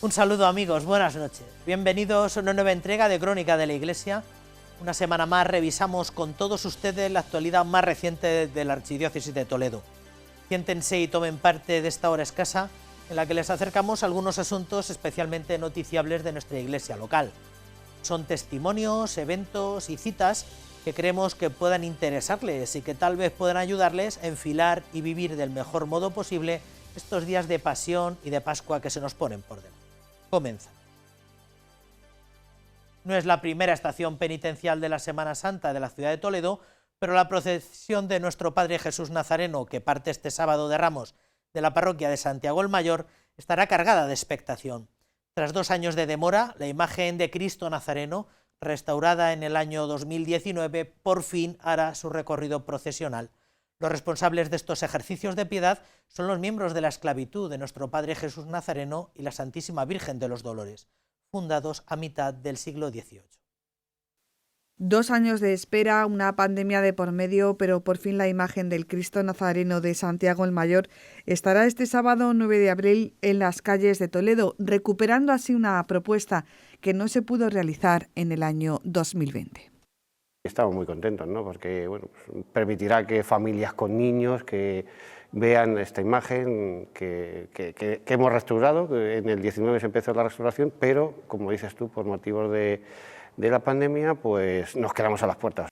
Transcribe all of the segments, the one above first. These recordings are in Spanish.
Un saludo amigos, buenas noches. Bienvenidos a una nueva entrega de Crónica de la Iglesia. Una semana más revisamos con todos ustedes la actualidad más reciente de la Archidiócesis de Toledo. Siéntense y tomen parte de esta hora escasa en la que les acercamos algunos asuntos especialmente noticiables de nuestra iglesia local. Son testimonios, eventos y citas que creemos que puedan interesarles y que tal vez puedan ayudarles a enfilar y vivir del mejor modo posible estos días de pasión y de Pascua que se nos ponen por delante. Comienza. No es la primera estación penitencial de la Semana Santa de la ciudad de Toledo, pero la procesión de nuestro Padre Jesús Nazareno, que parte este sábado de Ramos de la parroquia de Santiago el Mayor, estará cargada de expectación. Tras 2 años de demora, la imagen de Cristo Nazareno, restaurada en el año 2019, por fin hará su recorrido procesional. Los responsables de estos ejercicios de piedad son los miembros de la esclavitud de nuestro Padre Jesús Nazareno y la Santísima Virgen de los Dolores, fundados a mitad del siglo XVIII. 2 años de espera, una pandemia de por medio, pero por fin la imagen del Cristo Nazareno de Santiago el Mayor estará este sábado 9 de abril en las calles de Toledo, recuperando así una propuesta que no se pudo realizar en el año 2020. Estamos muy contentos, ¿no? Porque permitirá que familias con niños que vean esta imagen que hemos restaurado, que en el 19 se empezó la restauración, pero, como dices tú, por motivos de la pandemia, pues nos quedamos a las puertas.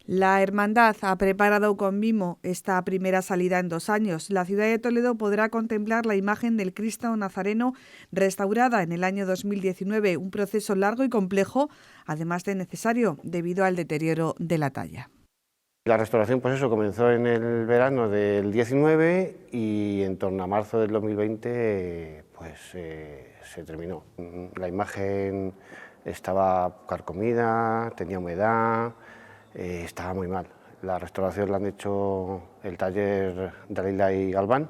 La Hermandad ha preparado con mimo esta primera salida en 2 años. La ciudad de Toledo podrá contemplar la imagen del Cristo Nazareno restaurada en el año 2019, un proceso largo y complejo, además de necesario debido al deterioro de la talla. La restauración, pues eso, comenzó en el verano del 19 y en torno a marzo del 2020 pues se terminó. La imagen estaba carcomida, tenía humedad, estaba muy mal. La restauración la han hecho el taller Dalila y Galván.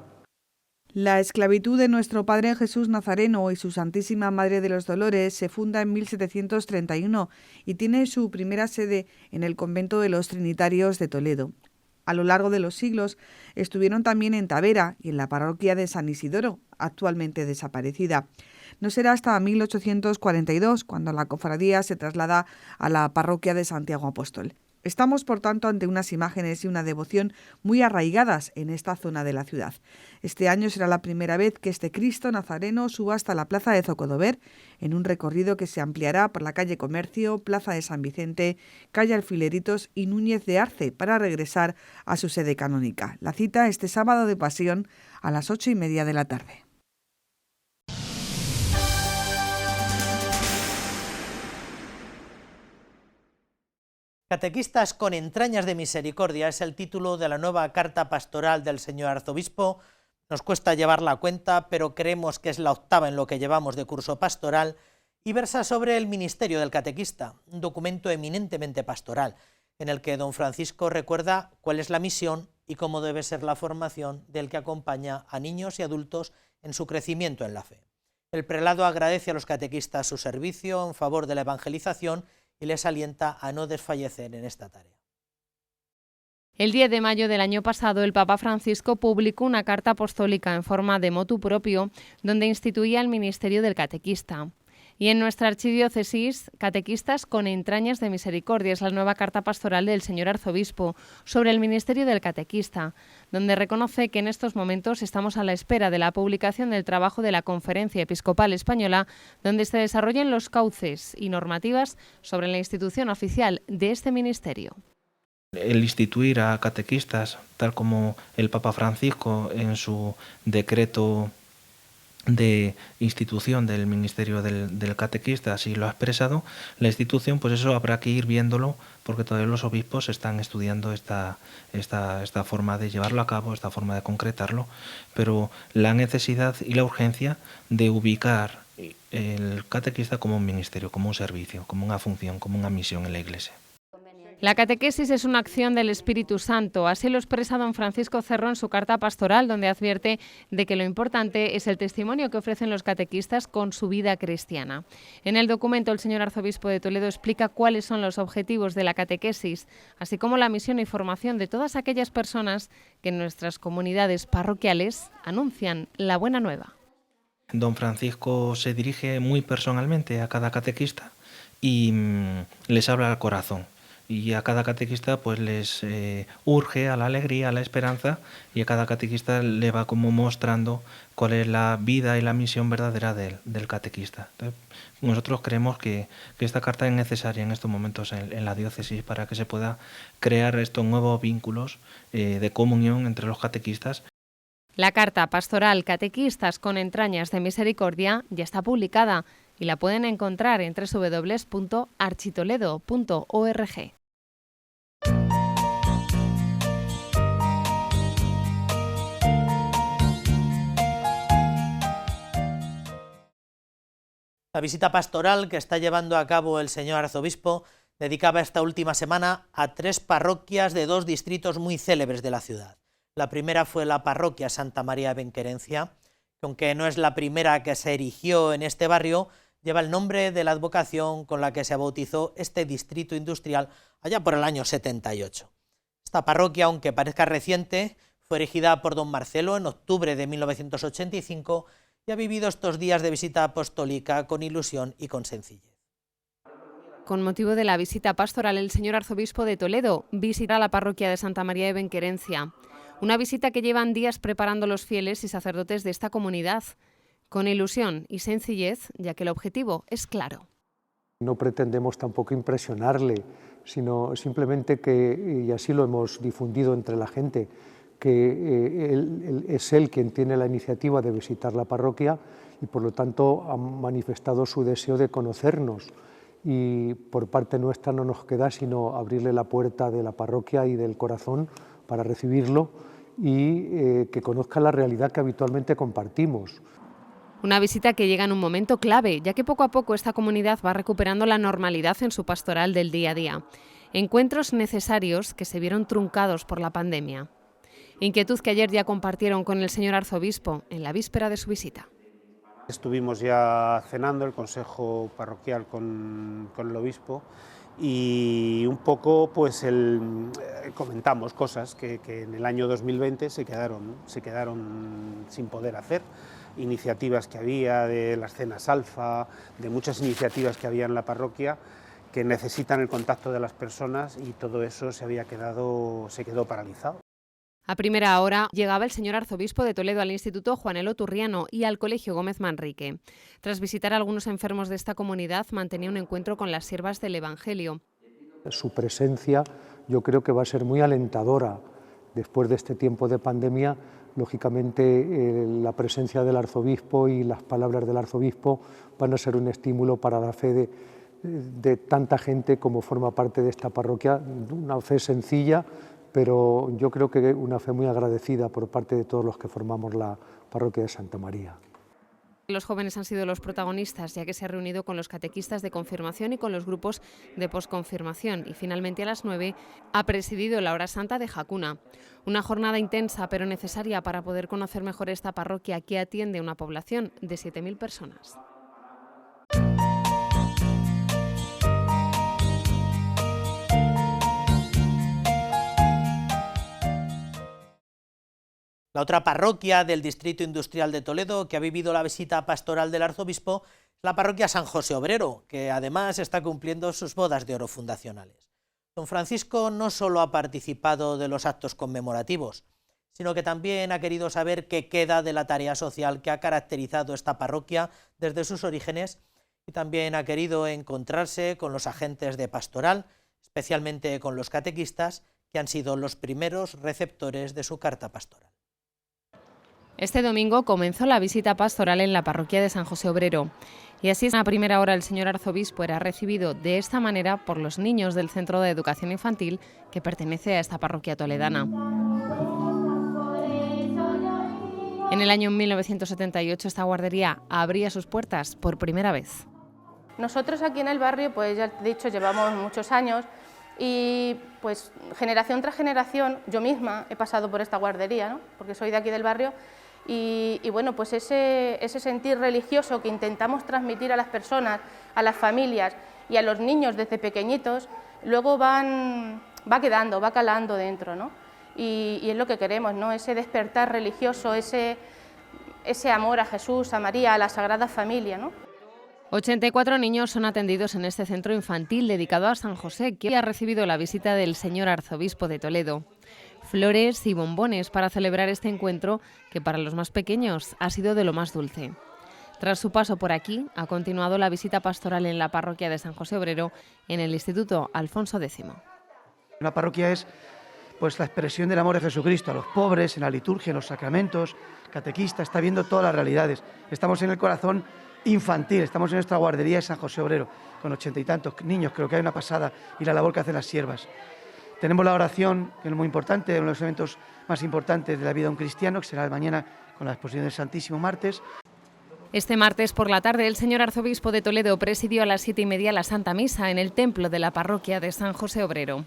La esclavitud de nuestro Padre Jesús Nazareno y su Santísima Madre de los Dolores se funda en 1731 y tiene su primera sede en el convento de los Trinitarios de Toledo. A lo largo de los siglos estuvieron también en Tavera y en la parroquia de San Isidoro, actualmente desaparecida. No será hasta 1842 cuando la cofradía se traslada a la parroquia de Santiago Apóstol. Estamos, por tanto, ante unas imágenes y una devoción muy arraigadas en esta zona de la ciudad. Este año será la primera vez que este Cristo Nazareno suba hasta la plaza de Zocodover, en un recorrido que se ampliará por la calle Comercio, plaza de San Vicente, calle Alfileritos y Núñez de Arce, para regresar a su sede canónica. La cita este sábado de Pasión a las 8:30 de la tarde. Catequistas con entrañas de misericordia es el título de la nueva carta pastoral del señor arzobispo. Nos cuesta llevarla a cuenta, pero creemos que es la 8ª en lo que llevamos de curso pastoral y versa sobre el ministerio del catequista, un documento eminentemente pastoral, en el que don Francisco recuerda cuál es la misión y cómo debe ser la formación del que acompaña a niños y adultos en su crecimiento en la fe. El prelado agradece a los catequistas su servicio en favor de la evangelización y les alienta a no desfallecer en esta tarea. El 10 de mayo del año pasado, el Papa Francisco publicó una carta apostólica en forma de motu propio, donde instituía el ministerio del catequista. Y en nuestra archidiócesis, Catequistas con entrañas de misericordia es la nueva carta pastoral del señor arzobispo sobre el ministerio del catequista, donde reconoce que en estos momentos estamos a la espera de la publicación del trabajo de la Conferencia Episcopal Española, donde se desarrollen los cauces y normativas sobre la institución oficial de este ministerio. El instituir a catequistas, tal como el Papa Francisco en su decreto de institución del ministerio del catequista así lo ha expresado, la institución, pues eso habrá que ir viéndolo, porque todavía los obispos están estudiando esta forma de llevarlo a cabo, esta forma de concretarlo, pero la necesidad y la urgencia de ubicar el catequista como un ministerio, como un servicio, como una función, como una misión en la Iglesia. La catequesis es una acción del Espíritu Santo, así lo expresa don Francisco Cerro en su carta pastoral, donde advierte de que lo importante es el testimonio que ofrecen los catequistas con su vida cristiana. En el documento, el señor arzobispo de Toledo explica cuáles son los objetivos de la catequesis, así como la misión y formación de todas aquellas personas que en nuestras comunidades parroquiales anuncian la buena nueva. Don Francisco se dirige muy personalmente a cada catequista y les habla al corazón. Y a cada catequista pues les urge a la alegría, a la esperanza, y a cada catequista le va como mostrando cuál es la vida y la misión verdadera del catequista. Entonces, nosotros creemos que esta carta es necesaria en estos momentos en la diócesis para que se pueda crear estos nuevos vínculos de comunión entre los catequistas. La carta pastoral Catequistas con entrañas de misericordia ya está publicada y la pueden encontrar en www.architoledo.org. La visita pastoral que está llevando a cabo el señor arzobispo dedicaba esta última semana a 3 parroquias de 2 distritos muy célebres de la ciudad. La primera fue la parroquia Santa María de Benquerencia, que aunque no es la primera que se erigió en este barrio, lleva el nombre de la advocación con la que se bautizó este distrito industrial allá por el año 78. Esta parroquia, aunque parezca reciente, fue erigida por don Marcelo en octubre de 1985 y ha vivido estos días de visita apostólica con ilusión y con sencillez. Con motivo de la visita pastoral, el señor arzobispo de Toledo visitará la parroquia de Santa María de Benquerencia. Una visita que llevan días preparando los fieles y sacerdotes de esta comunidad, con ilusión y sencillez, ya que el objetivo es claro. No pretendemos tampoco impresionarle, sino simplemente que, y así lo hemos difundido entre la gente, que es él quien tiene la iniciativa de visitar la parroquia y por lo tanto ha manifestado su deseo de conocernos. Y por parte nuestra no nos queda sino abrirle la puerta de la parroquia y del corazón para recibirlo y que conozca la realidad que habitualmente compartimos. Una visita que llega en un momento clave, ya que poco a poco esta comunidad va recuperando la normalidad en su pastoral del día a día. Encuentros necesarios que se vieron truncados por la pandemia. Inquietud que ayer ya compartieron con el señor arzobispo en la víspera de su visita. Estuvimos ya cenando el consejo parroquial con el obispo y un poco pues comentamos cosas que en el año 2020 se quedaron sin poder hacer, iniciativas que había de las cenas alfa, de muchas iniciativas que había en la parroquia que necesitan el contacto de las personas y todo eso se quedó paralizado. A primera hora llegaba el señor arzobispo de Toledo al Instituto Juan Elo Turriano y al Colegio Gómez Manrique. Tras visitar a algunos enfermos de esta comunidad, mantenía un encuentro con las siervas del Evangelio. Su presencia yo creo que va a ser muy alentadora. Después de este tiempo de pandemia, lógicamente la presencia del arzobispo y las palabras del arzobispo van a ser un estímulo para la fe de tanta gente como forma parte de esta parroquia, una fe sencilla, pero yo creo que una fe muy agradecida por parte de todos los que formamos la parroquia de Santa María. Los jóvenes han sido los protagonistas, ya que se ha reunido con los catequistas de confirmación y con los grupos de posconfirmación y finalmente a las 9 ha presidido la hora santa de Jacuna. Una jornada intensa pero necesaria para poder conocer mejor esta parroquia que atiende a una población de 7.000 personas. La otra parroquia del Distrito Industrial de Toledo que ha vivido la visita pastoral del arzobispo es la parroquia San José Obrero, que además está cumpliendo sus bodas de oro fundacionales. Don Francisco no solo ha participado de los actos conmemorativos, sino que también ha querido saber qué queda de la tarea social que ha caracterizado esta parroquia desde sus orígenes y también ha querido encontrarse con los agentes de pastoral, especialmente con los catequistas, que han sido los primeros receptores de su carta pastoral. Este domingo comenzó la visita pastoral en la parroquia de San José Obrero y así a primera hora el señor arzobispo era recibido de esta manera por los niños del Centro de Educación Infantil que pertenece a esta parroquia toledana. En el año 1978 esta guardería abría sus puertas por primera vez. Nosotros aquí en el barrio, pues ya te he dicho, llevamos muchos años y pues generación tras generación, yo misma he pasado por esta guardería, ¿no? Porque soy de aquí del barrio. Y bueno, pues ese sentir religioso que intentamos transmitir a las personas, a las familias y a los niños desde pequeñitos, luego va calando dentro, ¿no? Y es lo que queremos, ¿no? Ese despertar religioso, ese ese amor a Jesús, a María, a la Sagrada Familia, ¿no? 84 niños son atendidos en este centro infantil dedicado a San José, que hoy ha recibido la visita del señor arzobispo de Toledo. Flores y bombones para celebrar este encuentro, que para los más pequeños ha sido de lo más dulce. Tras su paso por aquí, ha continuado la visita pastoral en la parroquia de San José Obrero, en el Instituto Alfonso X. La parroquia es pues la expresión del amor de Jesucristo a los pobres, en la liturgia, en los sacramentos, catequista, está viendo todas las realidades. Estamos en el corazón infantil, estamos en nuestra guardería de San José Obrero, con 80 y tantos niños, creo que hay una pasada, y la labor que hacen las siervas. Tenemos la oración, que es muy importante, uno de los eventos más importantes de la vida de un cristiano, que será mañana con la exposición del Santísimo martes. Este martes por la tarde, el señor arzobispo de Toledo presidió a las 7:30 la Santa Misa en el templo de la parroquia de San José Obrero.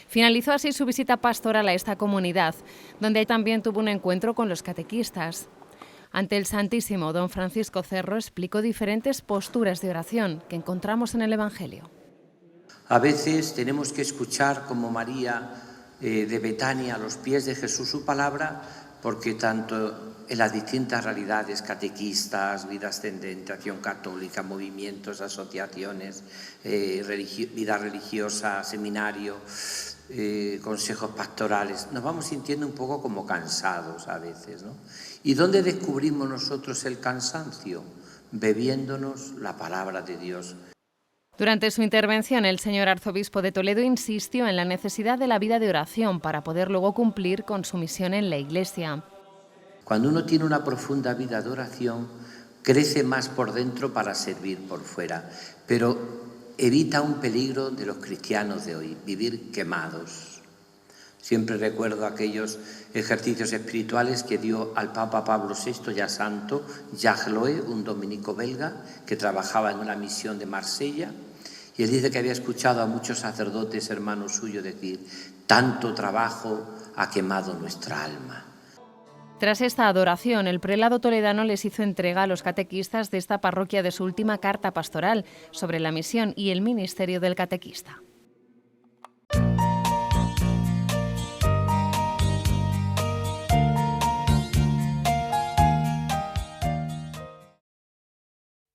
Finalizó así su visita pastoral a esta comunidad, donde también tuvo un encuentro con los catequistas. Ante el Santísimo, don Francisco Cerro explicó diferentes posturas de oración que encontramos en el Evangelio. A veces tenemos que escuchar como María de Betania a los pies de Jesús su palabra, porque tanto en las distintas realidades, catequistas, vida ascendente, acción católica, movimientos, asociaciones, vida religiosa, seminario, consejos pastorales, nos vamos sintiendo un poco como cansados a veces, ¿no? ¿Y dónde descubrimos nosotros el cansancio? Bebiéndonos la palabra de Dios. Durante su intervención, el señor arzobispo de Toledo insistió en la necesidad de la vida de oración para poder luego cumplir con su misión en la Iglesia. Cuando uno tiene una profunda vida de oración, crece más por dentro para servir por fuera, pero evita un peligro de los cristianos de hoy, vivir quemados. Siempre recuerdo aquellos ejercicios espirituales que dio al Papa Pablo VI, ya santo, Jacques Loé, un dominico belga que trabajaba en una misión de Marsella, y él dice que había escuchado a muchos sacerdotes hermanos suyos decir: tanto trabajo ha quemado nuestra alma. Tras esta adoración, el prelado toledano les hizo entrega a los catequistas de esta parroquia de su última carta pastoral sobre la misión y el ministerio del catequista.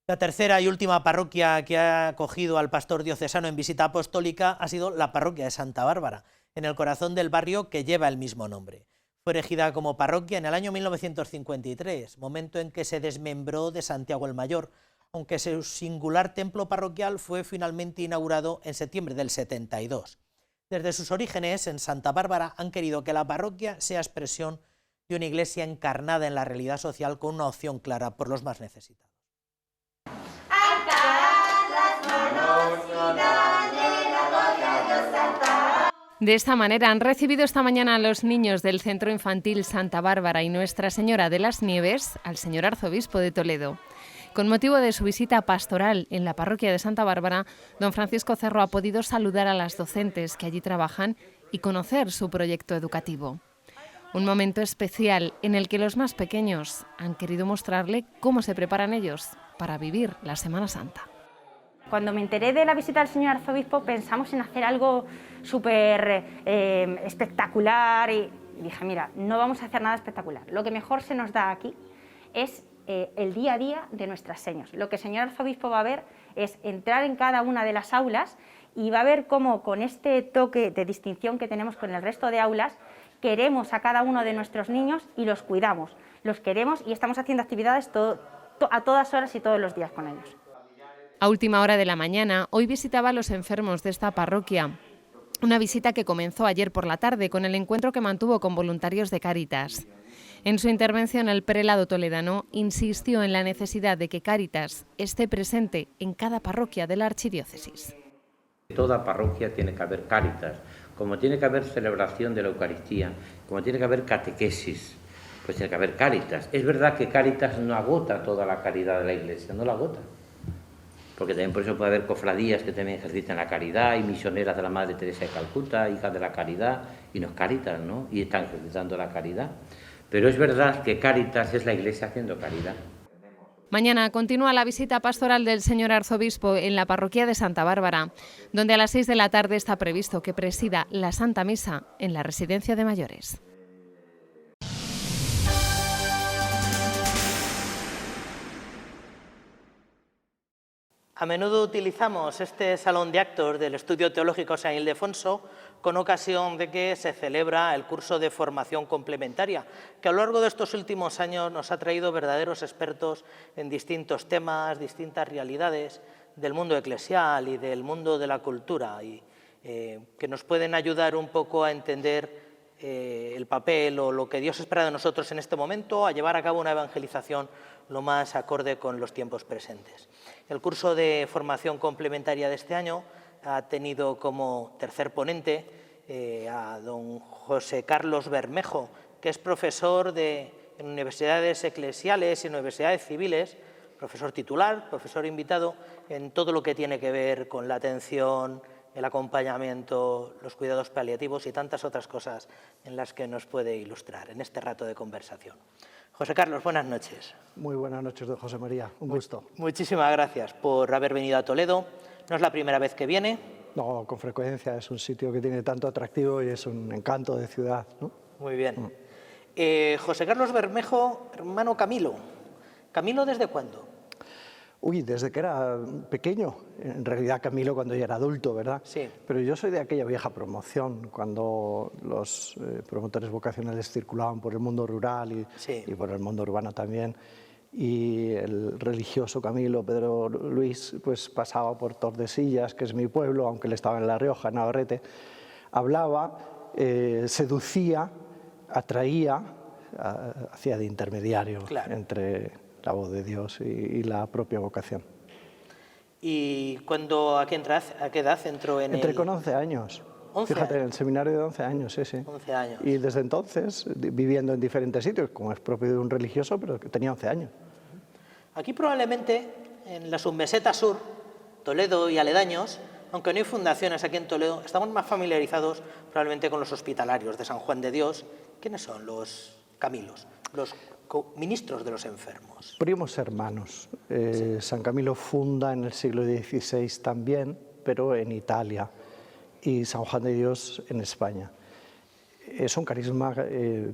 La tercera y última parroquia que ha acogido al pastor diocesano en visita apostólica ha sido la parroquia de Santa Bárbara, en el corazón del barrio que lleva el mismo nombre. Fue erigida como parroquia en el año 1953, momento en que se desmembró de Santiago el Mayor, aunque su singular templo parroquial fue finalmente inaugurado en septiembre del 72. Desde sus orígenes en Santa Bárbara han querido que la parroquia sea expresión de una iglesia encarnada en la realidad social con una opción clara por los más necesitados. De esta manera han recibido esta mañana a los niños del Centro Infantil Santa Bárbara y Nuestra Señora de las Nieves al señor arzobispo de Toledo. Con motivo de su visita pastoral en la parroquia de Santa Bárbara, don Francisco Cerro ha podido saludar a las docentes que allí trabajan y conocer su proyecto educativo. Un momento especial en el que los más pequeños han querido mostrarle cómo se preparan ellos para vivir la Semana Santa. Cuando me enteré de la visita del señor arzobispo pensamos en hacer algo súper espectacular y dije, mira, no vamos a hacer nada espectacular. Lo que mejor se nos da aquí es el día a día de nuestras señas. Lo que el señor arzobispo va a ver es entrar en cada una de las aulas y va a ver cómo con este toque de distinción que tenemos con el resto de aulas queremos a cada uno de nuestros niños y los cuidamos, los queremos y estamos haciendo actividades a todas horas y todos los días con ellos. A última hora de la mañana, hoy visitaba a los enfermos de esta parroquia. Una visita que comenzó ayer por la tarde con el encuentro que mantuvo con voluntarios de Cáritas. En su intervención, el prelado toledano insistió en la necesidad de que Cáritas esté presente en cada parroquia de la archidiócesis. En toda parroquia tiene que haber Cáritas, como tiene que haber celebración de la Eucaristía, como tiene que haber catequesis, pues tiene que haber Cáritas. Es verdad que Cáritas no agota toda la caridad de la Iglesia, no la agota. Porque también por eso puede haber cofradías que también ejercitan la caridad y misioneras de la Madre Teresa de Calcuta, hijas de la caridad, y nos Cáritas, ¿no? Y están ejercitando la caridad. Pero es verdad que Cáritas es la Iglesia haciendo caridad. Mañana continúa la visita pastoral del señor arzobispo en la parroquia de Santa Bárbara, donde a las 6 de la tarde está previsto que presida la Santa Misa en la residencia de mayores. A menudo utilizamos este salón de actos del Estudio Teológico San Ildefonso con ocasión de que se celebra el curso de formación complementaria, que a lo largo de estos últimos años nos ha traído verdaderos expertos en distintos temas, distintas realidades del mundo eclesial y del mundo de la cultura, y que nos pueden ayudar un poco a entender el papel o lo que Dios espera de nosotros en este momento, a llevar a cabo una evangelización lo más acorde con los tiempos presentes. El curso de formación complementaria de este año ha tenido como tercer ponente a don José Carlos Bermejo, que es profesor en universidades eclesiales y universidades civiles, profesor titular, profesor invitado en todo lo que tiene que ver con la atención, el acompañamiento, los cuidados paliativos y tantas otras cosas en las que nos puede ilustrar en este rato de conversación. José Carlos, buenas noches. Muy buenas noches, don José María. Un gusto. Muchísimas gracias por haber venido a Toledo. ¿No es la primera vez que viene? No, con frecuencia. Es un sitio que tiene tanto atractivo y es un encanto de ciudad, ¿no? Muy bien. José Carlos Bermejo, hermano Camilo. ¿Camilo desde cuándo? Uy, desde que era pequeño. En realidad Camilo cuando ya era adulto, ¿verdad? Sí. Pero yo soy de aquella vieja promoción, cuando los promotores vocacionales circulaban por el mundo rural y por el mundo urbano también. Y el religioso Camilo, Pedro Luis, pues pasaba por Tordesillas, que es mi pueblo, aunque él estaba en La Rioja, en Navarrete, hablaba, seducía, atraía, hacía de intermediario entre la voz de Dios y la propia vocación. ¿Y a qué edad entró en Entré con 11 años. 11 Fíjate, años. en el seminario de 11 años, sí, sí. 11 años. Y desde entonces, viviendo en diferentes sitios, como es propio de un religioso, pero que tenía 11 años. Aquí probablemente, en la submeseta sur, Toledo y aledaños, aunque no hay fundaciones aquí en Toledo, estamos más familiarizados probablemente con los hospitalarios de San Juan de Dios. ¿Quiénes son los Camilos? Los ministros de los enfermos. Primos hermanos. San Camilo funda en el siglo XVI también, pero en Italia, y San Juan de Dios en España. Es un carisma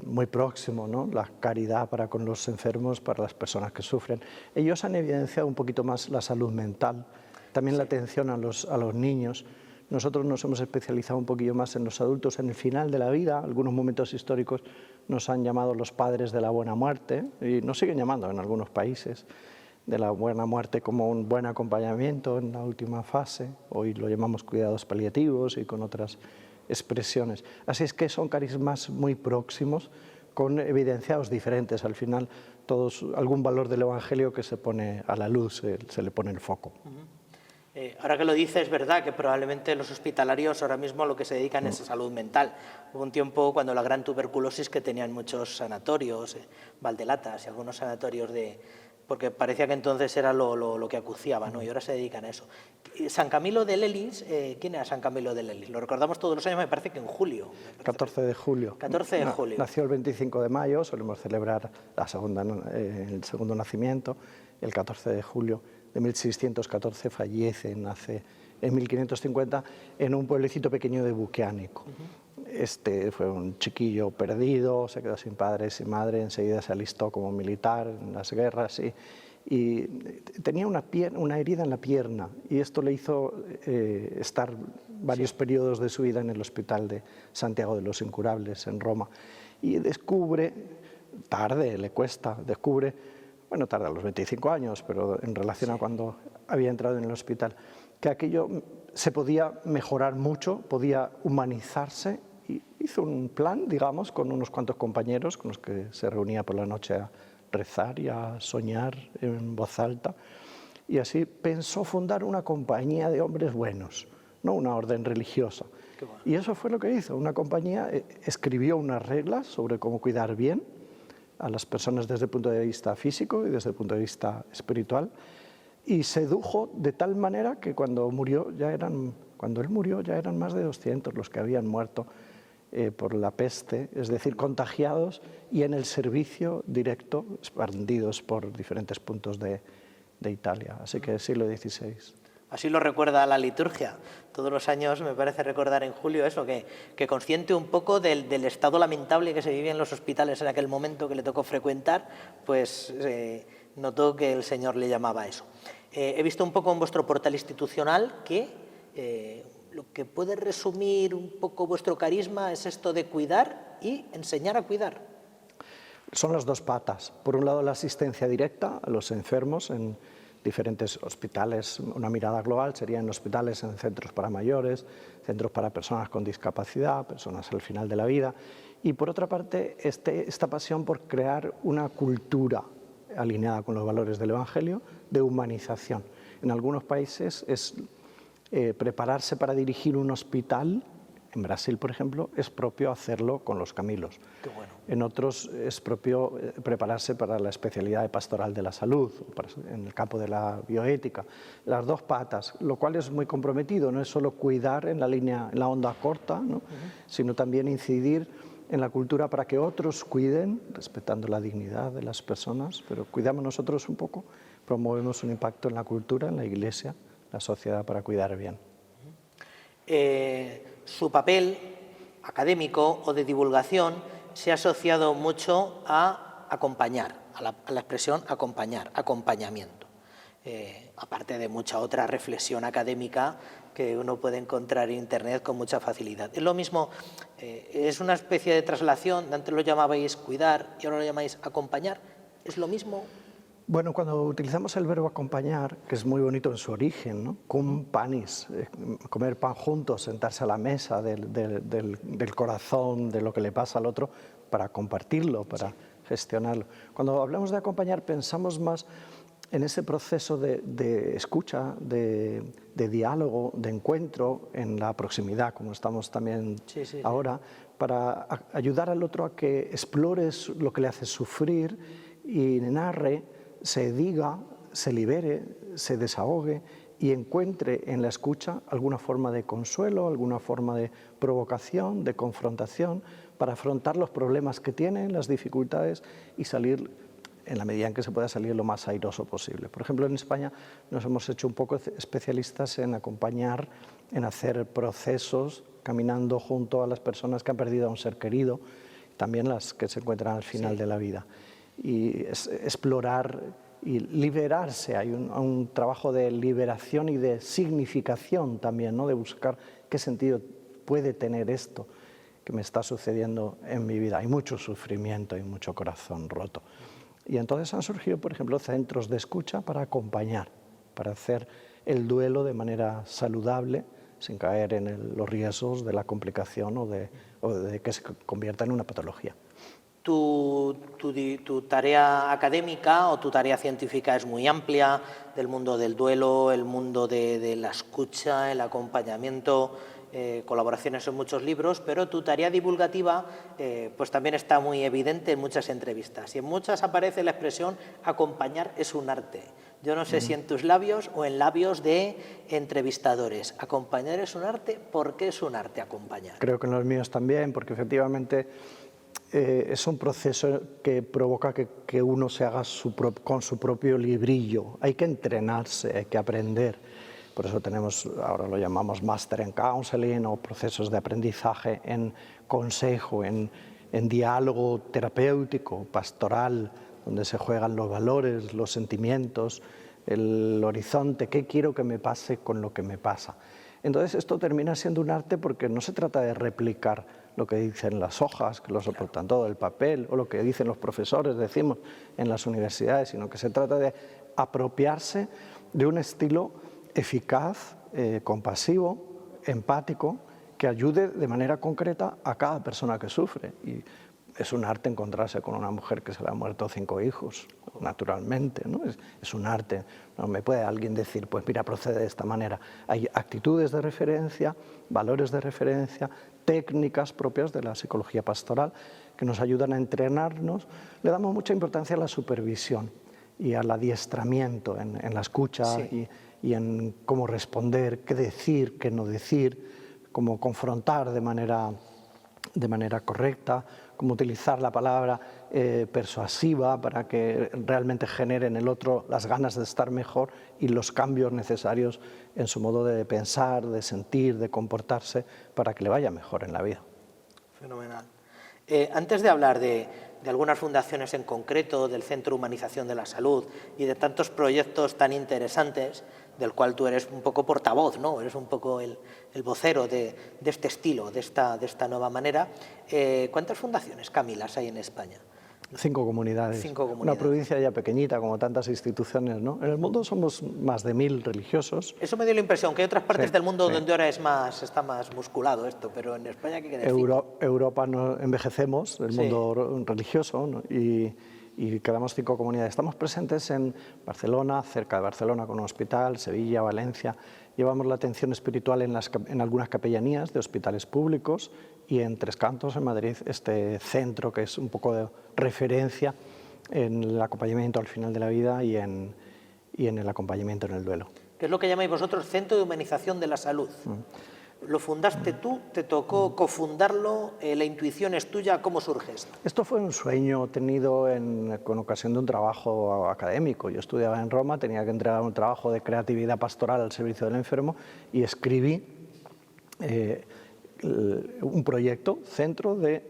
muy próximo, ¿no? La caridad para con los enfermos, para las personas que sufren. Ellos han evidenciado un poquito más la salud mental, también la atención a los niños. Nosotros nos hemos especializado un poquillo más en los adultos. En el final de la vida, algunos momentos históricos nos han llamado los padres de la buena muerte, y nos siguen llamando en algunos países, de la buena muerte como un buen acompañamiento en la última fase. Hoy lo llamamos cuidados paliativos y con otras expresiones. Así es que son carismas muy próximos, con evidenciados diferentes. Al final, todos, algún valor del Evangelio que se pone a la luz, se le pone el foco. Ahora que lo dice, es verdad que probablemente los hospitalarios ahora mismo lo que se dedican es a salud mental. Hubo un tiempo cuando la gran tuberculosis que tenían muchos sanatorios, Valdelatas y algunos sanatorios porque parecía que entonces era lo que acuciaba, ¿no? Y ahora se dedican a eso. San Camilo de Lelis, ¿quién era San Camilo de Lelis? Lo recordamos todos los años, me parece que en julio. 14 de julio. 14 de julio. Nació el 25 de mayo, solemos celebrar el segundo nacimiento, el 14 de julio de 1614 fallece, nace en 1550 en un pueblecito pequeño de Buqueánico. Este fue un chiquillo perdido, se quedó sin padre y sin madre, enseguida se alistó como militar en las guerras y tenía una herida en la pierna, y esto le hizo estar varios periodos de su vida en el hospital de Santiago de los Incurables en Roma, y descubre, tarde, le cuesta, bueno, tarda a los 25 años, pero en relación a cuando había entrado en el hospital, que aquello se podía mejorar mucho, podía humanizarse, y hizo un plan, digamos, con unos cuantos compañeros con los que se reunía por la noche a rezar y a soñar en voz alta, y así pensó fundar una compañía de hombres buenos, no una orden religiosa. Y eso fue lo que hizo, una compañía, escribió unas reglas sobre cómo cuidar bien a las personas desde el punto de vista físico y desde el punto de vista espiritual, y sedujo de tal manera que cuando él murió ya eran más de 200 los que habían muerto por la peste, es decir, contagiados y en el servicio directo, expandidos por diferentes puntos de Italia. Así que siglo XVI. Así lo recuerda la liturgia. Todos los años me parece recordar en julio eso, que consciente un poco del estado lamentable que se vivía en los hospitales en aquel momento que le tocó frecuentar, pues notó que el Señor le llamaba a eso. He visto un poco en vuestro portal institucional que lo que puede resumir un poco vuestro carisma es esto de cuidar y enseñar a cuidar. Son las dos patas. Por un lado, la asistencia directa a los enfermos en diferentes hospitales. Una mirada global sería en hospitales, en centros para mayores, centros para personas con discapacidad, personas al final de la vida. Y por otra parte, esta pasión por crear una cultura alineada con los valores del Evangelio de humanización. En algunos países es prepararse para dirigir un hospital. En Brasil, por ejemplo, es propio hacerlo con los Camilos. Qué bueno. En otros es propio prepararse para la especialidad de pastoral de la salud, en el campo de la bioética. Las dos patas, lo cual es muy comprometido, no es solo cuidar en la onda corta, ¿no? Sino también incidir en la cultura para que otros cuiden, respetando la dignidad de las personas, pero cuidamos nosotros un poco, promovemos un impacto en la cultura, en la Iglesia, la sociedad para cuidar bien. Su papel académico o de divulgación se ha asociado mucho a acompañar, a la expresión acompañar, acompañamiento. Aparte de mucha otra reflexión académica que uno puede encontrar en Internet con mucha facilidad. Es lo mismo, es una especie de traslación, antes lo llamabais cuidar y ahora lo llamáis acompañar, ¿es lo mismo? Bueno, cuando utilizamos el verbo acompañar, que es muy bonito en su origen, ¿no? Cum panis, comer pan juntos, sentarse a la mesa del corazón, de lo que le pasa al otro, para compartirlo, para gestionarlo. Cuando hablamos de acompañar, pensamos más en ese proceso de escucha, de diálogo, de encuentro, en la proximidad, como estamos también ahora, para ayudar al otro a que explores lo que le hace sufrir y narre, se diga, se libere, se desahogue y encuentre en la escucha alguna forma de consuelo, alguna forma de provocación, de confrontación, para afrontar los problemas que tienen, las dificultades y salir, en la medida en que se pueda, salir lo más airoso posible. Por ejemplo, en España nos hemos hecho un poco especialistas en acompañar, en hacer procesos, caminando junto a las personas que han perdido a un ser querido, también las que se encuentran al final de la vida. Y explorar y liberarse. Hay un trabajo de liberación y de significación también, ¿no? De buscar qué sentido puede tener esto que me está sucediendo en mi vida. Hay mucho sufrimiento y mucho corazón roto. Y entonces han surgido, por ejemplo, centros de escucha para acompañar, para hacer el duelo de manera saludable, sin caer en los riesgos de la complicación o de que se convierta en una patología. Tu tarea académica o tu tarea científica es muy amplia, del mundo del duelo, el mundo de la escucha, el acompañamiento, colaboraciones en muchos libros, pero tu tarea divulgativa pues también está muy evidente en muchas entrevistas y en muchas aparece la expresión acompañar es un arte. Yo no sé si en tus labios o en labios de entrevistadores. Acompañar es un arte, ¿por qué es un arte acompañar? Creo que en los míos también, porque efectivamente es un proceso que provoca que uno se haga con su propio librillo. Hay que entrenarse, hay que aprender. Por eso tenemos, ahora lo llamamos Master en Counseling o procesos de aprendizaje en consejo, en diálogo terapéutico, pastoral, donde se juegan los valores, los sentimientos, el horizonte, qué quiero que me pase con lo que me pasa. Entonces esto termina siendo un arte porque no se trata de replicar lo que dicen las hojas, que lo soportan todo, el papel, o lo que dicen los profesores, decimos, en las universidades, sino que se trata de apropiarse de un estilo eficaz, compasivo, empático, que ayude de manera concreta a cada persona que sufre. Y es un arte encontrarse con una mujer que se le han muerto 5 hijos, naturalmente, ¿no? Es un arte. No me puede alguien decir, pues mira, procede de esta manera. Hay actitudes de referencia, valores de referencia, técnicas propias de la psicología pastoral que nos ayudan a entrenarnos. Le damos mucha importancia a la supervisión y al adiestramiento en la escucha y en cómo responder, qué decir, qué no decir, cómo confrontar de manera correcta, cómo utilizar la palabra persuasiva para que realmente genere en el otro las ganas de estar mejor y los cambios necesarios en su modo de pensar, de sentir, de comportarse para que le vaya mejor en la vida. Fenomenal. Antes de hablar de de algunas fundaciones en concreto, del Centro de Humanización de la Salud y de tantos proyectos tan interesantes, del cual tú eres un poco portavoz, ¿no? Eres un poco el vocero de este estilo, de esta nueva manera. ¿Cuántas fundaciones, Camilas, hay en España? 5 comunidades. 5 comunidades. Una provincia ya pequeñita, como tantas instituciones, ¿no? En el mundo somos más de 1000 religiosos. Eso me dio la impresión, que hay otras partes del mundo sí. donde ahora está más musculado esto, pero en España, ¿qué quiere decir? Europa no envejecemos, el mundo religioso, ¿no? y quedamos 5 comunidades. Estamos presentes en Barcelona, cerca de Barcelona con un hospital, Sevilla, Valencia. Llevamos la atención espiritual en algunas capellanías de hospitales públicos y en Tres Cantos, en Madrid, este centro que es un poco de referencia en el acompañamiento al final de la vida y en el acompañamiento en el duelo. ¿Qué es lo que llamáis vosotros Centro de Humanización de la Salud? ¿Lo fundaste tú? ¿Te tocó cofundarlo? ¿La intuición es tuya? ¿Cómo surge esto? Esto fue un sueño tenido con ocasión de un trabajo académico. Yo estudiaba en Roma, tenía que entregar un trabajo de creatividad pastoral al servicio del enfermo y escribí un proyecto, Centro de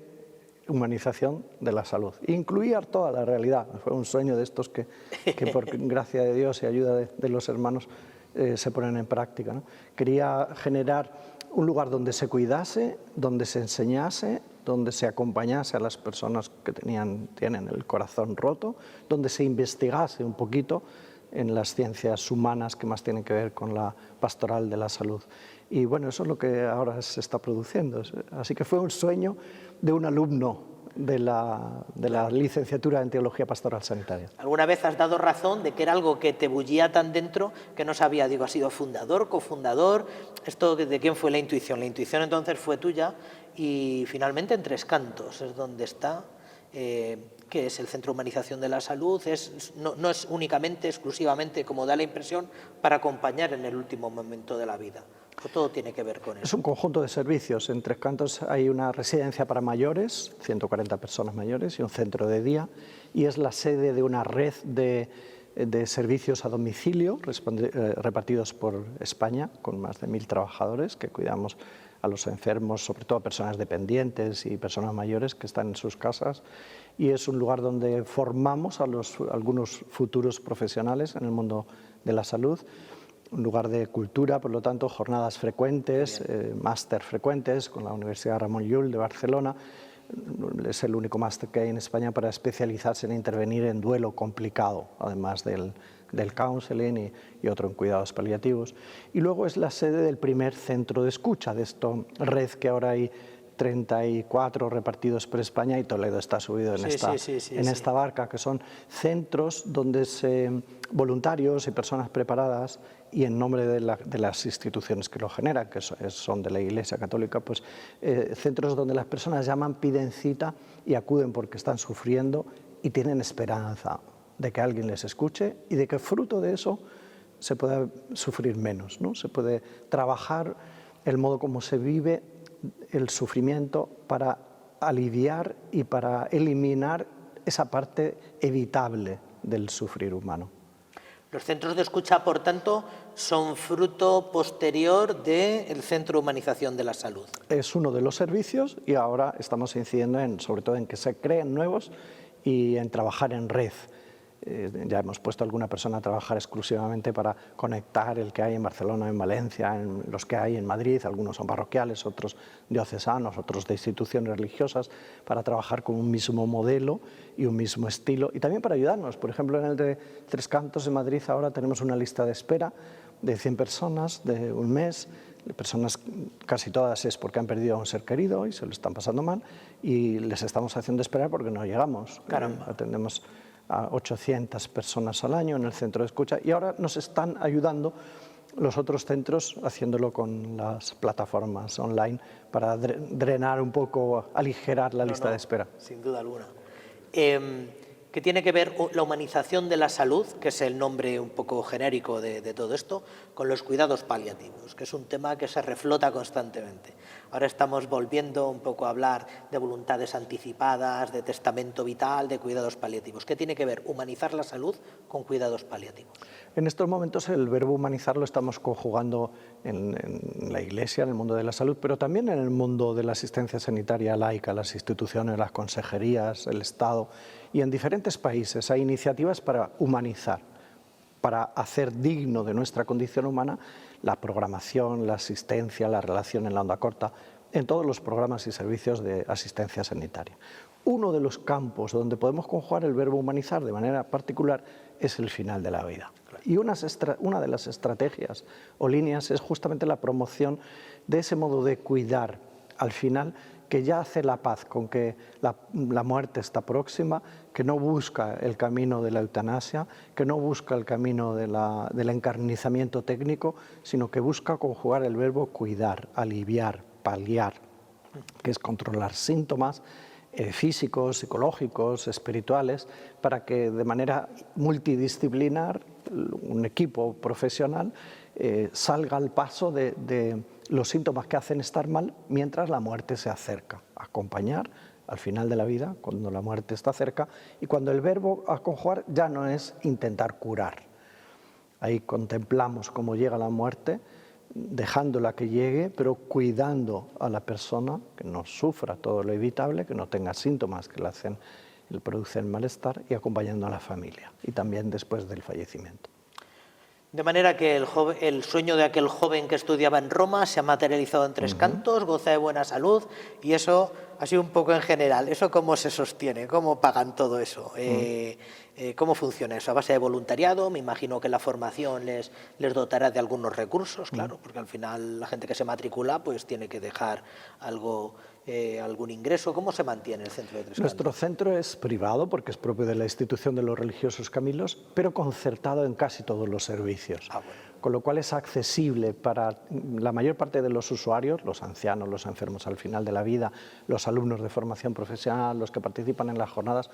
Humanización de la Salud. Incluía toda la realidad. Fue un sueño de estos que por gracia de Dios y ayuda de los hermanos se ponen en práctica, ¿no? Quería generar un lugar donde se cuidase, donde se enseñase, donde se acompañase a las personas que tienen el corazón roto, donde se investigase un poquito en las ciencias humanas que más tienen que ver con la pastoral de la salud. Y bueno, eso es lo que ahora se está produciendo. Así que fue un sueño de un alumno de la licenciatura en Teología Pastoral Sanitaria. ¿Alguna vez has dado razón de que era algo que te bullía tan dentro que no sabía? Digo, ¿has sido fundador, cofundador? ¿Esto de quién fue la intuición? La intuición entonces fue tuya y finalmente en Tres Cantos es donde está, que es el Centro de Humanización de la Salud. No es únicamente, exclusivamente, como da la impresión, para acompañar en el último momento de la vida. Todo tiene que ver con eso. Es un conjunto de servicios. En Tres Cantos hay una residencia para mayores, 140 personas mayores, y un centro de día, y es la sede de una red de servicios a domicilio repartidos por España, con más de 1000 trabajadores que cuidamos a los enfermos, sobre todo a personas dependientes y personas mayores que están en sus casas, y es un lugar donde formamos a algunos futuros profesionales en el mundo de la salud. Un lugar de cultura, por lo tanto, jornadas frecuentes, máster frecuentes con la Universidad Ramon Llull de Barcelona. Es el único máster que hay en España para especializarse en intervenir en duelo complicado, además del counseling y otro en cuidados paliativos. Y luego es la sede del primer centro de escucha, de esta red que ahora hay 34 repartidos por España, y Toledo está subido en esta barca, que son centros donde voluntarios y personas preparadas, y en nombre de las instituciones que lo generan, que son de la Iglesia Católica, pues centros donde las personas llaman, piden cita y acuden porque están sufriendo y tienen esperanza de que alguien les escuche y de que fruto de eso se pueda sufrir menos, ¿no? Se puede trabajar el modo como se vive el sufrimiento para aliviar y para eliminar esa parte evitable del sufrir humano. Los centros de escucha, por tanto, son fruto posterior del Centro de Humanización de la Salud. Es uno de los servicios y ahora estamos incidiendo sobre todo en que se creen nuevos y en trabajar en red. Ya hemos puesto a alguna persona a trabajar exclusivamente para conectar el que hay en Barcelona, en Valencia, en los que hay en Madrid. Algunos son parroquiales, otros diocesanos, otros de instituciones religiosas, para trabajar con un mismo modelo y un mismo estilo, y también para ayudarnos. Por ejemplo, en el de Tres Cantos en Madrid ahora tenemos una lista de espera de 100 personas de un mes. Personas, casi todas es porque han perdido a un ser querido y se lo están pasando mal, y les estamos haciendo esperar porque no llegamos. Atendemos a 800 personas al año en el centro de escucha, y ahora nos están ayudando los otros centros haciéndolo con las plataformas online para drenar un poco, aligerar la lista de espera. Sin duda alguna. ¿Qué tiene que ver la humanización de la salud, que es el nombre un poco genérico de todo esto, con los cuidados paliativos, que es un tema que se reflota constantemente? Ahora estamos volviendo un poco a hablar de voluntades anticipadas, de testamento vital, de cuidados paliativos. ¿Qué tiene que ver humanizar la salud con cuidados paliativos? En estos momentos el verbo humanizar lo estamos conjugando en la Iglesia, en el mundo de la salud, pero también en el mundo de la asistencia sanitaria laica, las instituciones, las consejerías, el Estado, y en diferentes países hay iniciativas para humanizar, para hacer digno de nuestra condición humana la programación, la asistencia, la relación en la onda corta, en todos los programas y servicios de asistencia sanitaria. Uno de los campos donde podemos conjugar el verbo humanizar de manera particular es el final de la vida. Y una de las estrategias o líneas es justamente la promoción de ese modo de cuidar al final, que ya hace la paz con que la muerte está próxima, que no busca el camino de la eutanasia, que no busca el camino del encarnizamiento técnico, sino que busca conjugar el verbo cuidar, aliviar, paliar, que es controlar síntomas físicos, psicológicos, espirituales, para que de manera multidisciplinar un equipo profesional salga al paso de los síntomas que hacen estar mal mientras la muerte se acerca. Acompañar al final de la vida, cuando la muerte está cerca, y cuando el verbo a conjugar ya no es intentar curar. Ahí contemplamos cómo llega la muerte, dejándola que llegue, pero cuidando a la persona, que no sufra todo lo evitable, que no tenga síntomas que le producen malestar, y acompañando a la familia, y también después del fallecimiento. De manera que el sueño de aquel joven que estudiaba en Roma se ha materializado en Tres Cantos, goza de buena salud, y eso ha sido un poco en general. ¿Eso cómo se sostiene? ¿Cómo pagan todo eso? ¿Cómo funciona eso? ¿A base de voluntariado? Me imagino que la formación les dotará de algunos recursos, claro, porque al final la gente que se matricula pues tiene que dejar algún ingreso. ¿Cómo se mantiene el centro de Tres Cantos? Nuestro centro es privado porque es propio de la institución de los religiosos Camilos, pero concertado en casi todos los servicios. Con lo cual es accesible para la mayor parte de los usuarios, los ancianos, los enfermos al final de la vida, los alumnos de formación profesional, los que participan en las jornadas.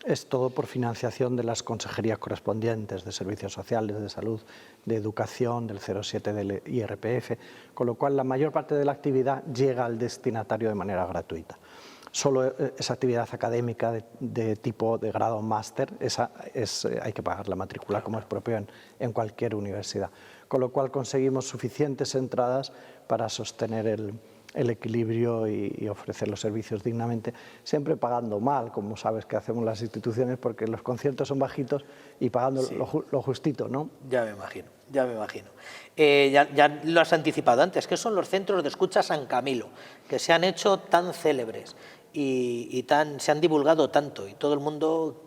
Es todo por financiación de las consejerías correspondientes, de servicios sociales, de salud, de educación, del 07 del IRPF, con lo cual la mayor parte de la actividad llega al destinatario de manera gratuita. Solo esa actividad académica de tipo de grado máster, hay que pagar la matrícula como es propio en cualquier universidad. Con lo cual conseguimos suficientes entradas para sostener el equilibrio y ofrecer los servicios dignamente, siempre pagando mal, como sabes que hacemos las instituciones, porque los conciertos son bajitos y pagando lo justito, ¿no? Ya me imagino, ya me imagino. Ya lo has anticipado antes, que son los centros de escucha San Camilo, que se han hecho tan célebres y se han divulgado tanto, y todo el mundo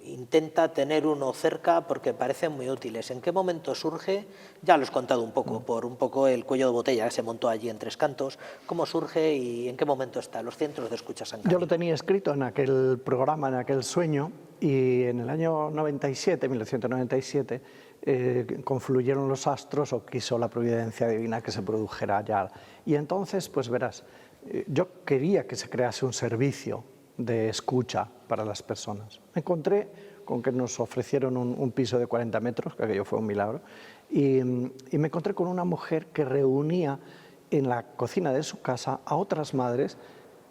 intenta tener uno cerca porque parecen muy útiles. ¿En qué momento surge? Ya lo has contado un poco, por un poco el cuello de botella que se montó allí en Tres Cantos. ¿Cómo surge y en qué momento está los centros de escucha San Camilo? Yo lo tenía escrito en aquel programa, en aquel sueño, y en el año 1997, confluyeron los astros, o quiso la providencia divina que se produjera ya. Y entonces, pues verás, yo quería que se crease un servicio de escucha para las personas. Me encontré con que nos ofrecieron un piso de 40 metros, que aquello fue un milagro, y me encontré con una mujer que reunía en la cocina de su casa a otras madres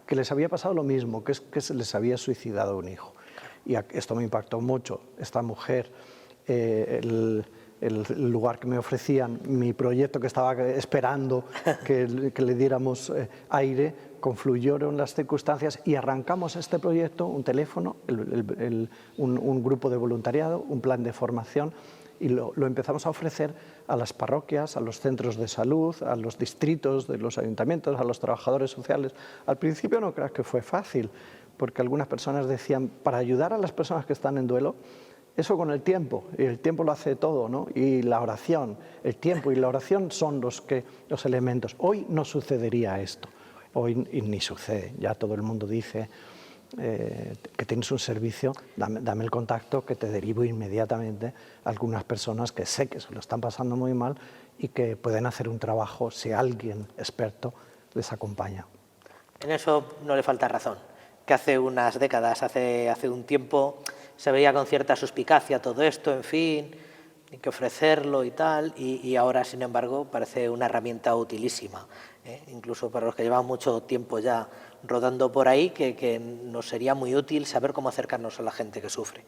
que les había pasado lo mismo, que se les había suicidado un hijo. Y esto me impactó mucho. Esta mujer, el lugar que me ofrecían, mi proyecto que estaba esperando que le diéramos aire, confluyeron las circunstancias y arrancamos este proyecto, un teléfono, un grupo de voluntariado, un plan de formación, y lo empezamos a ofrecer a las parroquias, a los centros de salud, a los distritos de los ayuntamientos, a los trabajadores sociales. Al principio no creas que fue fácil, porque algunas personas decían, para ayudar a las personas que están en duelo, eso con el tiempo, y el tiempo lo hace todo, ¿no? Y la oración, el tiempo y la oración son los elementos. Hoy no sucedería esto, hoy ni sucede, ya todo el mundo dice que tienes un servicio, dame el contacto que te derivo inmediatamente a algunas personas que sé que se lo están pasando muy mal y que pueden hacer un trabajo si alguien experto les acompaña. En eso no le falta razón, que hace unas décadas, hace un tiempo, se veía con cierta suspicacia todo esto, en fin, que ofrecerlo y tal, y ahora, sin embargo, parece una herramienta utilísima, incluso para los que llevan mucho tiempo ya rodando por ahí, que nos sería muy útil saber cómo acercarnos a la gente que sufre.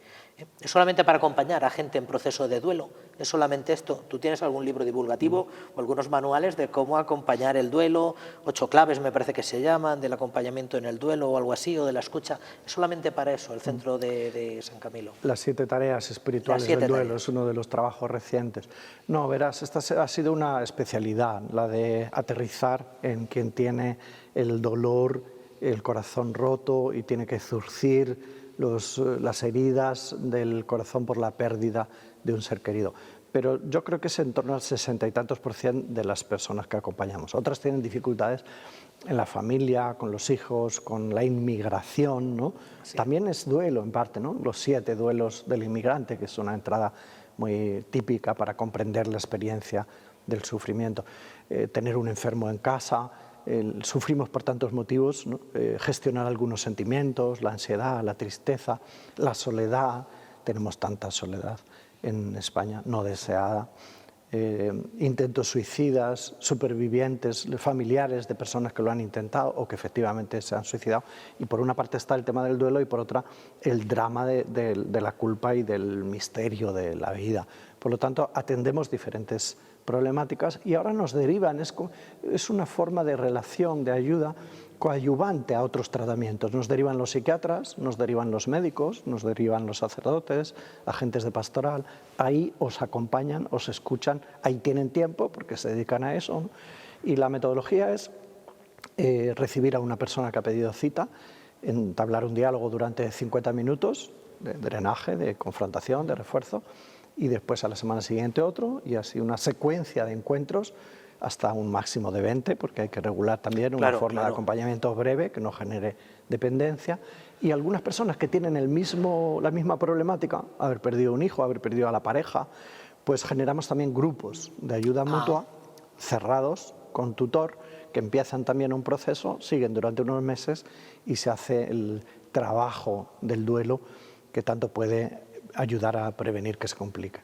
¿Es solamente para acompañar a gente en proceso de duelo? ¿Es solamente esto? ¿Tú tienes algún libro divulgativo o algunos manuales de cómo acompañar el duelo? 8 claves me parece que se llaman, del acompañamiento en el duelo o algo así, o de la escucha. ¿Es solamente para eso el centro de San Camilo? Las 7 tareas espirituales del duelo es uno de los trabajos recientes. No, verás, esta ha sido una especialidad, la de aterrizar en quien tiene el dolor, el corazón roto y tiene que zurcir las heridas del corazón por la pérdida de un ser querido. Pero yo creo que es en torno al 60 y tantos % de las personas que acompañamos. Otras tienen dificultades en la familia, con los hijos, con la inmigración, ¿no? Sí. También es duelo en parte, ¿no? Los 7 duelos del inmigrante, que es una entrada muy típica para comprender la experiencia del sufrimiento. Tener un enfermo en casa. Sufrimos por tantos motivos, ¿no? Gestionar algunos sentimientos, la ansiedad, la tristeza, la soledad. Tenemos tanta soledad en España, no deseada. Intentos suicidas, supervivientes, familiares de personas que lo han intentado o que efectivamente se han suicidado. Y por una parte está el tema del duelo y por otra el drama de la culpa y del misterio de la vida. Por lo tanto, atendemos diferentes problemáticas y ahora nos derivan, es una forma de relación, de ayuda coadyuvante a otros tratamientos. Nos derivan los psiquiatras, nos derivan los médicos, nos derivan los sacerdotes, agentes de pastoral. Ahí os acompañan, os escuchan, ahí tienen tiempo porque se dedican a eso, ¿no? Y la metodología es recibir a una persona que ha pedido cita, entablar un diálogo durante 50 minutos de drenaje, de confrontación, de refuerzo, y después a la semana siguiente otro, y así una secuencia de encuentros hasta un máximo de 20, porque hay que regular también una forma de acompañamiento breve que no genere dependencia. Y algunas personas que tienen la misma problemática, haber perdido un hijo, haber perdido a la pareja, pues generamos también grupos de ayuda mutua cerrados con tutor, que empiezan también un proceso, siguen durante unos meses y se hace el trabajo del duelo que tanto puede ayudar a prevenir que se complique.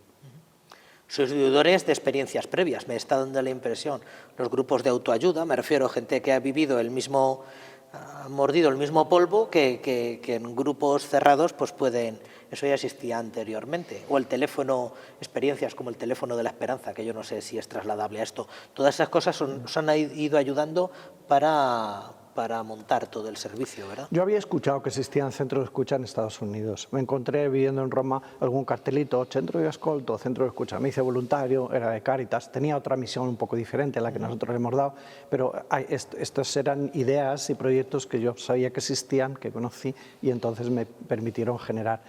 Sois vividores de experiencias previas, me está dando la impresión. Los grupos de autoayuda, me refiero a gente que ha vivido ha mordido el mismo polvo que en grupos cerrados pues pueden, eso ya existía anteriormente. O el teléfono, experiencias como el teléfono de la esperanza, que yo no sé si es trasladable a esto. Todas esas cosas os han ido ayudando para montar todo el servicio, ¿verdad? Yo había escuchado que existían centros de escucha en Estados Unidos. Me encontré viviendo en Roma algún cartelito, centro de ascolto, centro de escucha. Me hice voluntario, era de Cáritas, tenía otra misión un poco diferente a la que nosotros le hemos dado, pero estas eran ideas y proyectos que yo sabía que existían, que conocí, y entonces me permitieron generar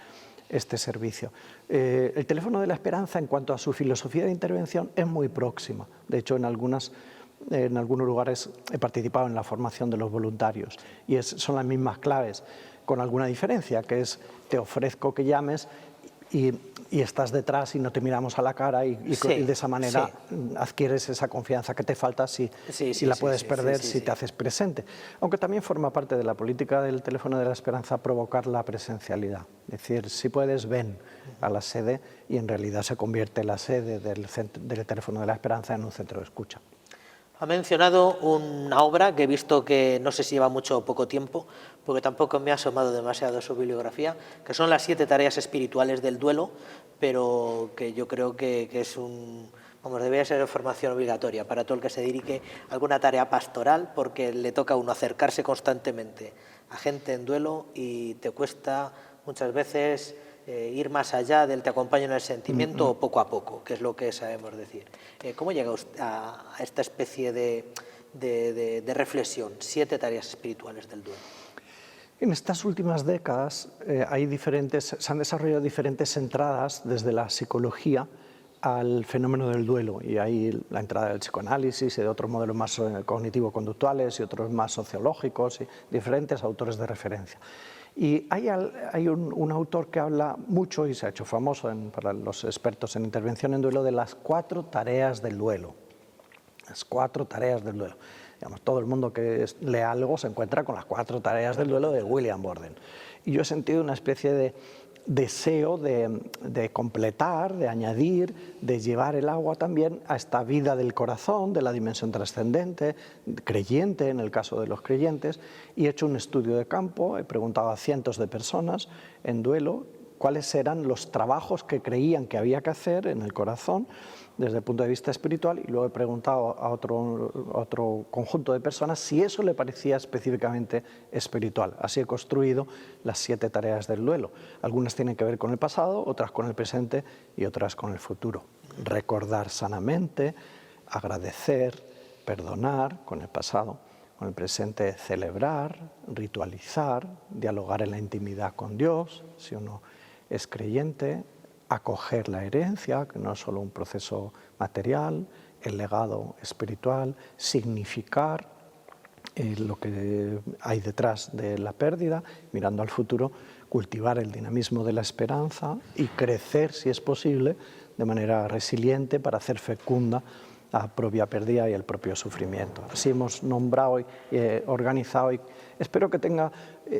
este servicio. El teléfono de la esperanza, en cuanto a su filosofía de intervención, es muy próxima. De hecho, en algunos lugares he participado en la formación de los voluntarios y son las mismas claves, con alguna diferencia, que es te ofrezco que llames y estás detrás y no te miramos a la cara y de esa manera adquieres esa confianza que te falta si la puedes perder si te haces presente. Aunque también forma parte de la política del teléfono de la esperanza provocar la presencialidad. Es decir, si puedes, ven a la sede y en realidad se convierte la sede del teléfono de la esperanza en un centro de escucha. Ha mencionado una obra que he visto que no sé si lleva mucho o poco tiempo, porque tampoco me ha asomado demasiado su bibliografía, que son las 7 tareas espirituales del duelo, pero que yo creo que es debería ser formación obligatoria para todo el que se dedique a alguna tarea pastoral, porque le toca a uno acercarse constantemente a gente en duelo y te cuesta muchas veces ir más allá del te acompaño en el sentimiento o poco a poco, que es lo que sabemos decir. ¿Cómo llega usted a esta especie de reflexión, 7 tareas espirituales del duelo? En estas últimas décadas se han desarrollado diferentes entradas desde la psicología al fenómeno del duelo, y hay la entrada del psicoanálisis y de otros modelos más cognitivo-conductuales y otros más sociológicos y diferentes autores de referencia. Y hay un autor que habla mucho y se ha hecho famoso para los expertos en intervención en duelo de las 4 tareas del duelo. Las 4 tareas del duelo. Digamos, todo el mundo que lee algo se encuentra con las 4 tareas del duelo de William Borden. Y yo he sentido una especie de deseo de completar, de añadir, de llevar el agua también a esta vida del corazón, de la dimensión trascendente, creyente en el caso de los creyentes, y he hecho un estudio de campo, he preguntado a cientos de personas en duelo cuáles eran los trabajos que creían que había que hacer en el corazón desde el punto de vista espiritual, y luego he preguntado a otro conjunto de personas si eso le parecía específicamente espiritual. Así he construido las 7 tareas del duelo. Algunas tienen que ver con el pasado, otras con el presente y otras con el futuro. Recordar sanamente, agradecer, perdonar con el pasado, con el presente celebrar, ritualizar, dialogar en la intimidad con Dios, si uno es creyente, acoger la herencia, que no es solo un proceso material, el legado espiritual, significar lo que hay detrás de la pérdida, mirando al futuro, cultivar el dinamismo de la esperanza y crecer, si es posible, de manera resiliente para hacer fecunda la propia pérdida y el propio sufrimiento. Así hemos nombrado y organizado, y espero que tenga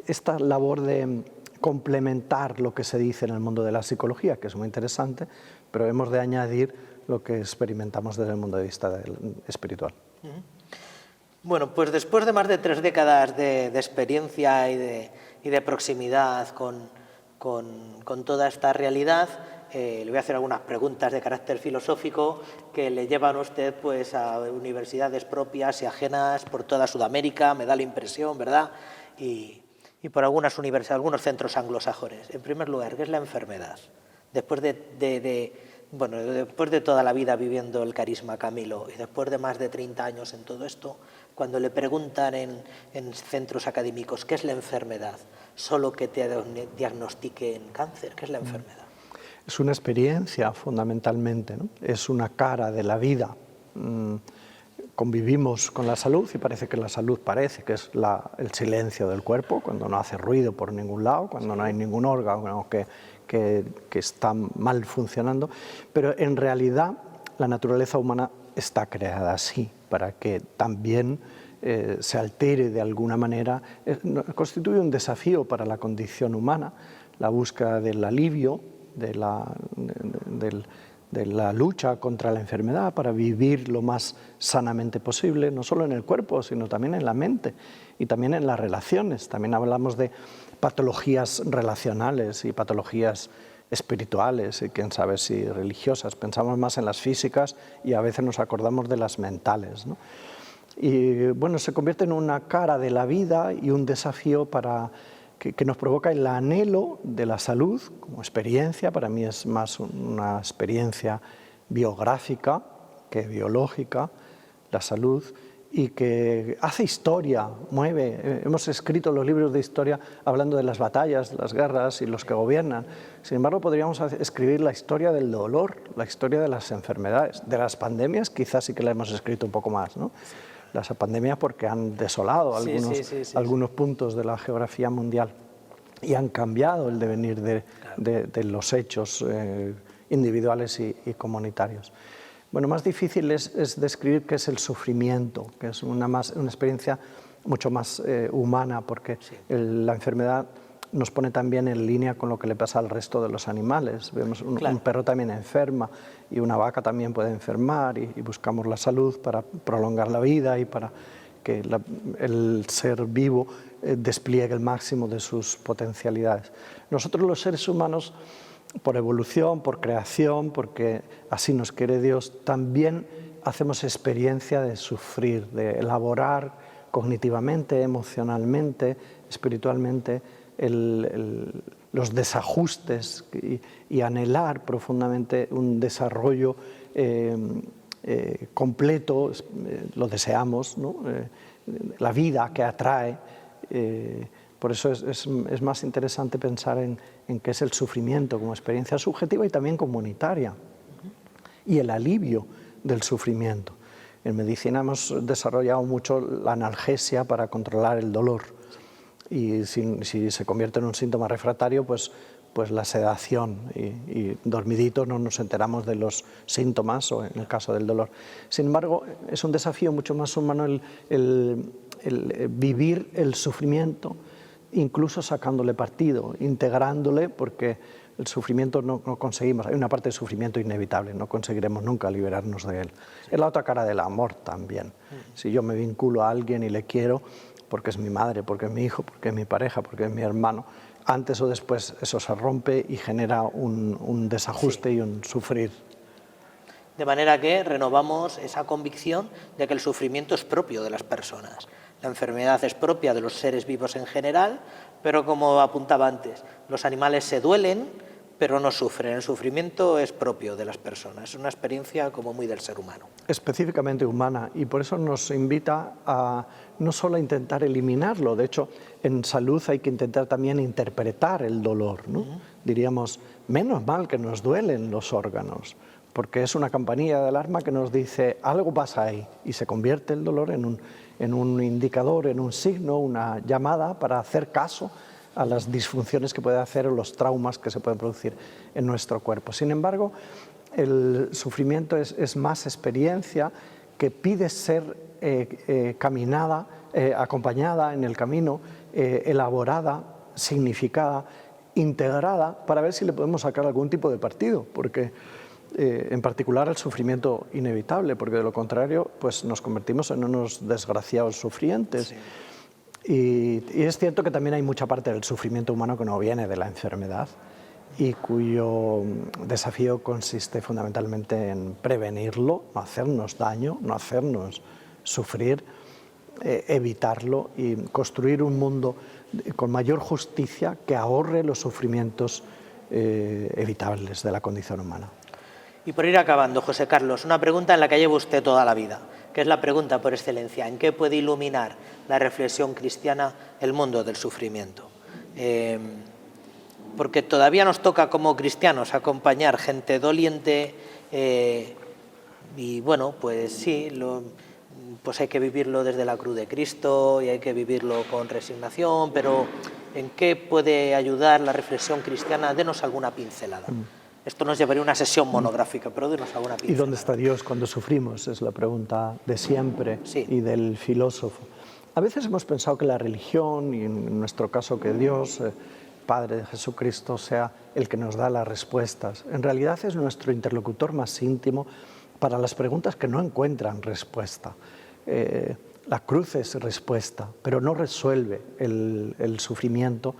esta labor de complementar lo que se dice en el mundo de la psicología, que es muy interesante, pero hemos de añadir lo que experimentamos desde el mundo de vista espiritual. Bueno, pues después de más de 3 décadas de experiencia y de proximidad con toda esta realidad, le voy a hacer algunas preguntas de carácter filosófico que le llevan a usted pues, a universidades propias y ajenas por toda Sudamérica, me da la impresión, ¿verdad? Y por algunas universidades, algunos centros anglosajones. En primer lugar, ¿qué es la enfermedad? Después después de toda la vida viviendo el carisma Camilo y después de más de 30 años en todo esto, cuando le preguntan en centros académicos ¿qué es la enfermedad? Solo que te diagnostiquen cáncer, ¿qué es la enfermedad? Es una experiencia fundamentalmente, ¿no? Es una cara de la vida. Convivimos con la salud y parece que la salud parece que es el silencio del cuerpo, cuando no hace ruido por ningún lado, cuando no hay ningún órgano que está mal funcionando, pero en realidad la naturaleza humana está creada así, para que también se altere de alguna manera. Constituye un desafío para la condición humana, la búsqueda del alivio, de la lucha contra la enfermedad para vivir lo más sanamente posible, no solo en el cuerpo, sino también en la mente y también en las relaciones. También hablamos de patologías relacionales y patologías espirituales y quién sabe si religiosas. Pensamos más en las físicas y a veces nos acordamos de las mentales, ¿no? Y bueno, se convierte en una cara de la vida y un desafío que nos provoca el anhelo de la salud como experiencia. Para mí es más una experiencia biográfica que biológica, la salud, y que hace historia, mueve. Hemos escrito los libros de historia hablando de las batallas, las guerras y los que gobiernan. Sin embargo, podríamos escribir la historia del dolor, la historia de las enfermedades, de las pandemias, quizás sí que la hemos escrito un poco más, ¿no? Las pandemias porque han desolado algunos puntos de la geografía mundial y han cambiado el devenir de los hechos individuales y comunitarios. Bueno, más difícil es describir qué es el sufrimiento, que es una experiencia mucho más humana, porque la enfermedad nos pone también en línea con lo que le pasa al resto de los animales. Vemos un perro también enferma y una vaca también puede enfermar y buscamos la salud para prolongar la vida y para que el ser vivo despliegue el máximo de sus potencialidades. Nosotros los seres humanos, por evolución, por creación, porque así nos quiere Dios, también hacemos experiencia de sufrir, de elaborar cognitivamente, emocionalmente, espiritualmente, los desajustes y anhelar profundamente un desarrollo completo, lo deseamos, ¿no? La vida que atrae. Por eso es más interesante pensar en qué es el sufrimiento como experiencia subjetiva y también comunitaria, y el alivio del sufrimiento. En medicina hemos desarrollado mucho la analgesia para controlar el dolor, y si se convierte en un síntoma refractario, pues la sedación, y dormiditos no nos enteramos de los síntomas, o en el caso del dolor. Sin embargo, es un desafío mucho más humano el vivir el sufrimiento incluso sacándole partido, integrándole, porque el sufrimiento no conseguimos, hay una parte de sufrimiento inevitable, no conseguiremos nunca liberarnos de él. Es la otra cara del amor también. Si yo me vinculo a alguien y le quiero, porque es mi madre, porque es mi hijo, porque es mi pareja, porque es mi hermano, antes o después eso se rompe y genera un desajuste y un sufrir. De manera que renovamos esa convicción de que el sufrimiento es propio de las personas. La enfermedad es propia de los seres vivos en general, pero como apuntaba antes, los animales se duelen, pero no sufren. El sufrimiento es propio de las personas, es una experiencia como muy del ser humano. Específicamente humana, y por eso nos invita a no solo a intentar eliminarlo, de hecho en salud hay que intentar también interpretar el dolor, ¿no? Diríamos, menos mal que nos duelen los órganos, porque es una campanilla de alarma que nos dice algo pasa ahí, y se convierte el dolor en un indicador, en un signo, una llamada para hacer caso a las disfunciones que puede hacer o los traumas que se pueden producir en nuestro cuerpo. Sin embargo, el sufrimiento es más experiencia que pide ser caminada, acompañada en el camino, elaborada, significada, integrada, para ver si le podemos sacar algún tipo de partido, porque en particular el sufrimiento inevitable, porque de lo contrario pues nos convertimos en unos desgraciados sufrientes. Sí. Y es cierto que también hay mucha parte del sufrimiento humano que no viene de la enfermedad y cuyo desafío consiste fundamentalmente en prevenirlo, no hacernos daño, no hacernos sufrir, evitarlo y construir un mundo con mayor justicia que ahorre los sufrimientos evitables de la condición humana. Y por ir acabando, José Carlos, una pregunta en la que lleva usted toda la vida, que es la pregunta por excelencia: ¿en qué puede iluminar la reflexión cristiana el mundo del sufrimiento? Porque todavía nos toca como cristianos acompañar gente doliente y bueno, pues sí, pues hay que vivirlo desde la cruz de Cristo y hay que vivirlo con resignación, pero ¿en qué puede ayudar la reflexión cristiana? Denos alguna pincelada. Esto nos llevaría a una sesión monográfica, pero denos alguna pincelada. ¿Y dónde está Dios cuando sufrimos? Es la pregunta de siempre y del filósofo. A veces hemos pensado que la religión, y en nuestro caso que Dios, Padre de Jesucristo, sea el que nos da las respuestas. En realidad es nuestro interlocutor más íntimo para las preguntas que no encuentran respuesta. La cruz es respuesta, pero no resuelve el sufrimiento.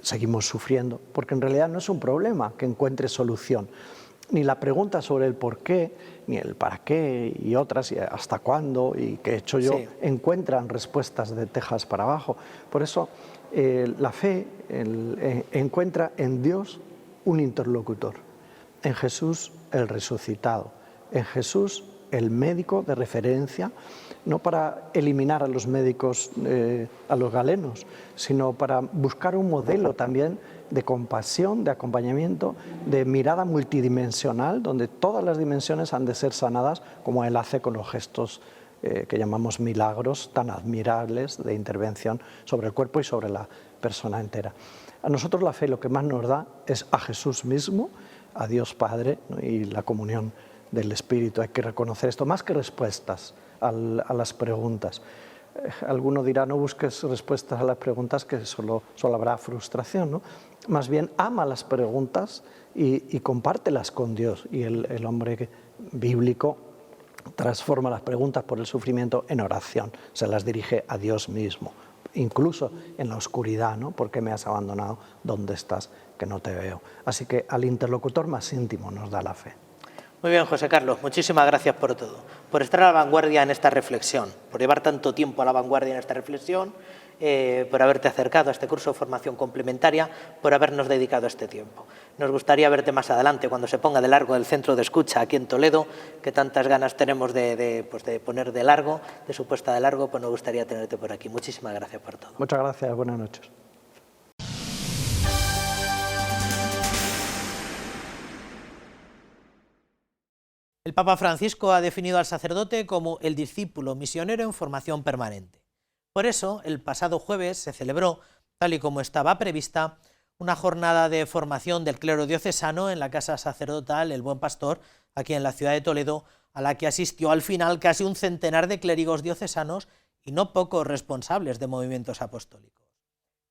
Seguimos sufriendo, porque en realidad no es un problema que encuentre solución. Ni la pregunta sobre el por qué, ni el para qué, y otras, y hasta cuándo, y qué he hecho yo, encuentran respuestas de tejas para abajo. Por eso la fe encuentra en Dios un interlocutor, en Jesús el resucitado, en Jesús el médico de referencia, no para eliminar a los médicos, a los galenos, sino para buscar un modelo también de compasión, de acompañamiento, de mirada multidimensional, donde todas las dimensiones han de ser sanadas, como él hace con los gestos que llamamos milagros tan admirables de intervención sobre el cuerpo y sobre la persona entera. A nosotros la fe lo que más nos da es a Jesús mismo, a Dios Padre, ¿no? Y la comunión del Espíritu. Hay que reconocer esto, más que respuestas a las preguntas. Alguno dirá, no busques respuestas a las preguntas, que solo habrá frustración, ¿no? Más bien ama las preguntas y compártelas con Dios. Y el hombre bíblico transforma las preguntas por el sufrimiento en oración, se las dirige a Dios mismo, incluso en la oscuridad, ¿no? ¿Por qué me has abandonado? ¿Dónde estás? Que no te veo. Así que al interlocutor más íntimo nos da la fe. Muy bien, José Carlos, muchísimas gracias por todo, por estar a la vanguardia en esta reflexión, por llevar tanto tiempo a la vanguardia en esta reflexión, por haberte acercado a este curso de formación complementaria, por habernos dedicado este tiempo. Nos gustaría verte más adelante, cuando se ponga de largo el centro de escucha aquí en Toledo, que tantas ganas tenemos de poner de largo, de su puesta de largo, pues nos gustaría tenerte por aquí. Muchísimas gracias por todo. Muchas gracias, buenas noches. El Papa Francisco ha definido al sacerdote como el discípulo misionero en formación permanente. Por eso, el pasado jueves se celebró, tal y como estaba prevista, una jornada de formación del clero diocesano en la Casa Sacerdotal El Buen Pastor, aquí en la ciudad de Toledo, a la que asistió al final casi un centenar de clérigos diocesanos y no pocos responsables de movimientos apostólicos.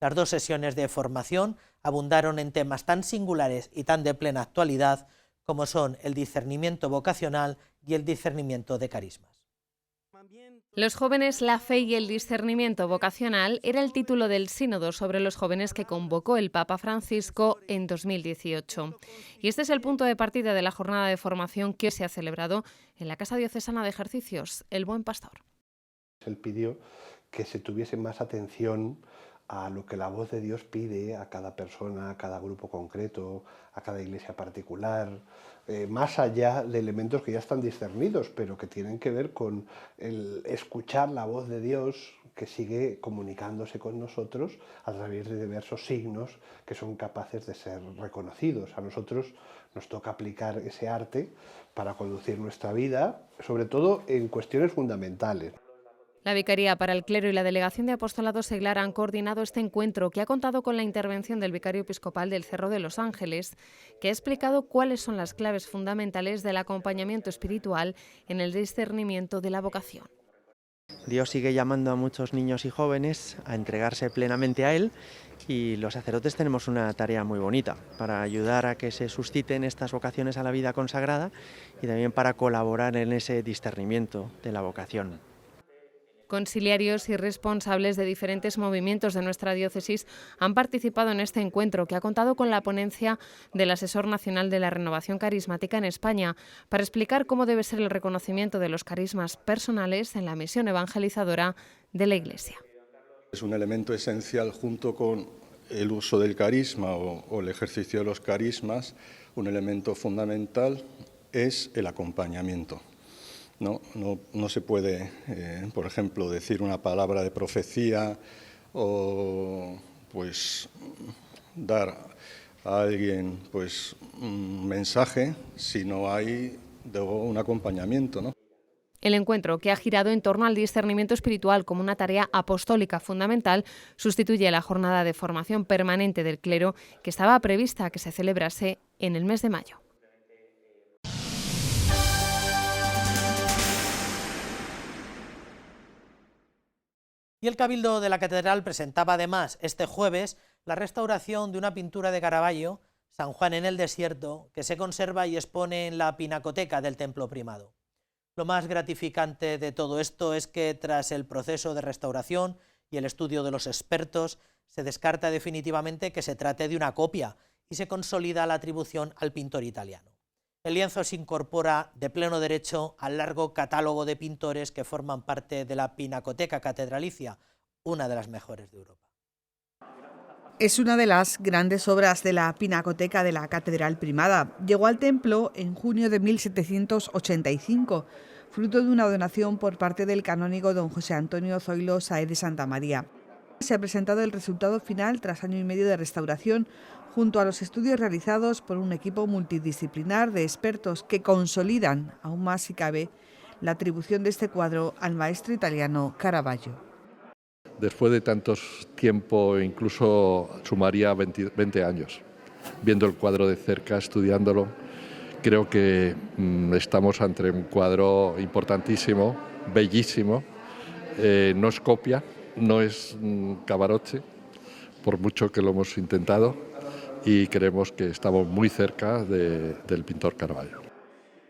Las 2 sesiones de formación abundaron en temas tan singulares y tan de plena actualidad como son el discernimiento vocacional y el discernimiento de carismas. Los jóvenes, la fe y el discernimiento vocacional era el título del sínodo sobre los jóvenes que convocó el Papa Francisco en 2018. Y este es el punto de partida de la jornada de formación que se ha celebrado en la Casa Diocesana de Ejercicios, El Buen Pastor. Él pidió que se tuviese más atención a lo que la voz de Dios pide a cada persona, a cada grupo concreto, a cada iglesia particular, más allá de elementos que ya están discernidos, pero que tienen que ver con el escuchar la voz de Dios que sigue comunicándose con nosotros a través de diversos signos que son capaces de ser reconocidos. A nosotros nos toca aplicar ese arte para conducir nuestra vida, sobre todo en cuestiones fundamentales. La Vicaría para el Clero y la Delegación de Apostolado Seglar han coordinado este encuentro, que ha contado con la intervención del vicario episcopal del Cerro de los Ángeles, que ha explicado cuáles son las claves fundamentales del acompañamiento espiritual en el discernimiento de la vocación. Dios sigue llamando a muchos niños y jóvenes a entregarse plenamente a Él, y los sacerdotes tenemos una tarea muy bonita para ayudar a que se susciten estas vocaciones a la vida consagrada y también para colaborar en ese discernimiento de la vocación. Conciliarios y responsables de diferentes movimientos de nuestra diócesis han participado en este encuentro, que ha contado con la ponencia del Asesor Nacional de la Renovación Carismática en España, para explicar cómo debe ser el reconocimiento de los carismas personales en la misión evangelizadora de la Iglesia. Es un elemento esencial, junto con el uso del carisma o el ejercicio de los carismas. Un elemento fundamental es el acompañamiento. No se puede, por ejemplo, decir una palabra de profecía o pues dar a alguien pues un mensaje si no hay un acompañamiento, ¿no? El encuentro, que ha girado en torno al discernimiento espiritual como una tarea apostólica fundamental, sustituye la jornada de formación permanente del clero que estaba prevista que se celebrase en el mes de mayo. Y el Cabildo de la Catedral presentaba además este jueves la restauración de una pintura de Caravaggio, San Juan en el Desierto, que se conserva y expone en la pinacoteca del Templo Primado. Lo más gratificante de todo esto es que tras el proceso de restauración y el estudio de los expertos, se descarta definitivamente que se trate de una copia y se consolida la atribución al pintor italiano. El lienzo se incorpora de pleno derecho al largo catálogo de pintores que forman parte de la Pinacoteca Catedralicia, una de las mejores de Europa. Es una de las grandes obras de la Pinacoteca de la Catedral Primada. Llegó al templo en junio de 1785, fruto de una donación por parte del canónigo don José Antonio Zoilo Sáez de Santa María. Se ha presentado el resultado final tras año y medio de restauración, junto a los estudios realizados por un equipo multidisciplinar de expertos que consolidan, aún más si cabe, la atribución de este cuadro al maestro italiano Caravaggio. Después de tantos tiempo, incluso sumaría 20 años, viendo el cuadro de cerca, estudiándolo, creo que estamos ante un cuadro importantísimo, bellísimo. No es copia, no es Cavaroche, por mucho que lo hemos intentado, y creemos que estamos muy cerca del pintor Caravaggio.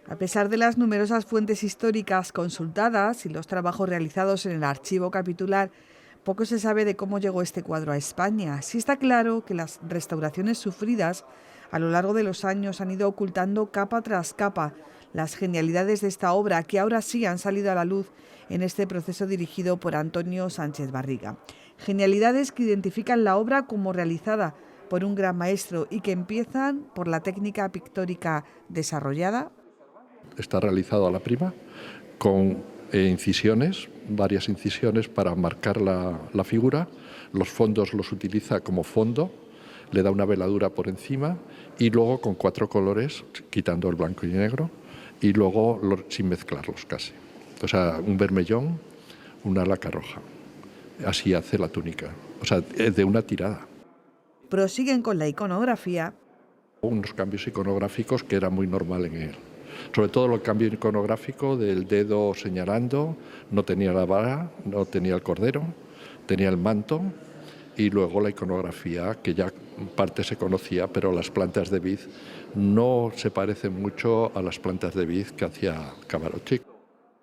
A pesar de las numerosas fuentes históricas consultadas y los trabajos realizados en el archivo capitular, poco se sabe de cómo llegó este cuadro a España. Sí está claro que las restauraciones sufridas a lo largo de los años han ido ocultando capa tras capa las genialidades de esta obra, que ahora sí han salido a la luz en este proceso dirigido por Antonio Sánchez Barriga. Genialidades que identifican la obra como realizada por un gran maestro y que empiezan por la técnica pictórica desarrollada. Está realizado a la prima con incisiones, varias incisiones para marcar la figura. Los fondos los utiliza como fondo, le da una veladura por encima y luego con 4 colores, quitando el blanco y negro, y luego sin mezclarlos casi. O sea, un vermellón, una laca roja. Así hace la túnica, o sea, es de una tirada. Prosiguen con la iconografía. Unos cambios iconográficos que era muy normal en él. Sobre todo el cambio iconográfico del dedo señalando, no tenía la vara, no tenía el cordero, tenía el manto y luego la iconografía, que ya en parte se conocía, pero las plantas de vid no se parecen mucho a las plantas de vid que hacía Cavarocci.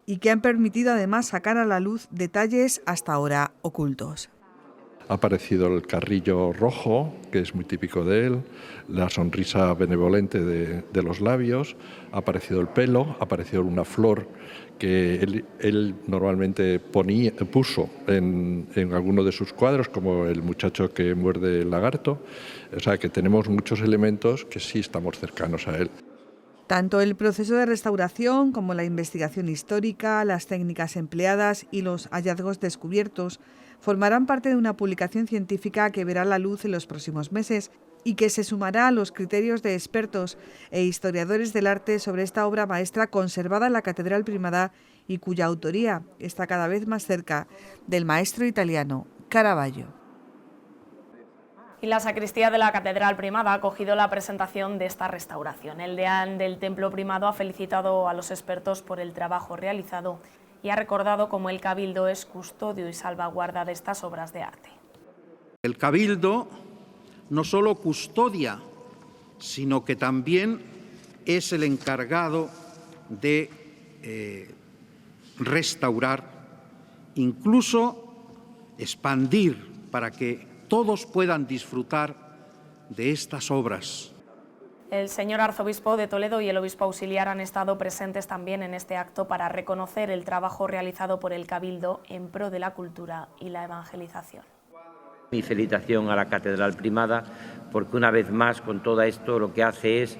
Y que han permitido además sacar a la luz detalles hasta ahora ocultos. Ha aparecido el carrillo rojo, que es muy típico de él, la sonrisa benevolente de los labios, ha aparecido el pelo, ha aparecido una flor que él normalmente puso en alguno de sus cuadros, como el muchacho que muerde el lagarto. O sea que tenemos muchos elementos que sí estamos cercanos a él. Tanto el proceso de restauración como la investigación histórica, las técnicas empleadas y los hallazgos descubiertos formarán parte de una publicación científica que verá la luz en los próximos meses y que se sumará a los criterios de expertos e historiadores del arte sobre esta obra maestra conservada en la Catedral Primada y cuya autoría está cada vez más cerca del maestro italiano Caravaggio. Y la sacristía de la Catedral Primada ha acogido la presentación de esta restauración. El deán del Templo Primado ha felicitado a los expertos por el trabajo realizado y ha recordado cómo el Cabildo es custodio y salvaguarda de estas obras de arte. El Cabildo no solo custodia, sino que también es el encargado de restaurar, incluso expandir para que todos puedan disfrutar de estas obras. El señor arzobispo de Toledo y el obispo auxiliar han estado presentes también en este acto para reconocer el trabajo realizado por el Cabildo en pro de la cultura y la evangelización. Mi felicitación a la Catedral Primada, porque una vez más con todo esto lo que hace es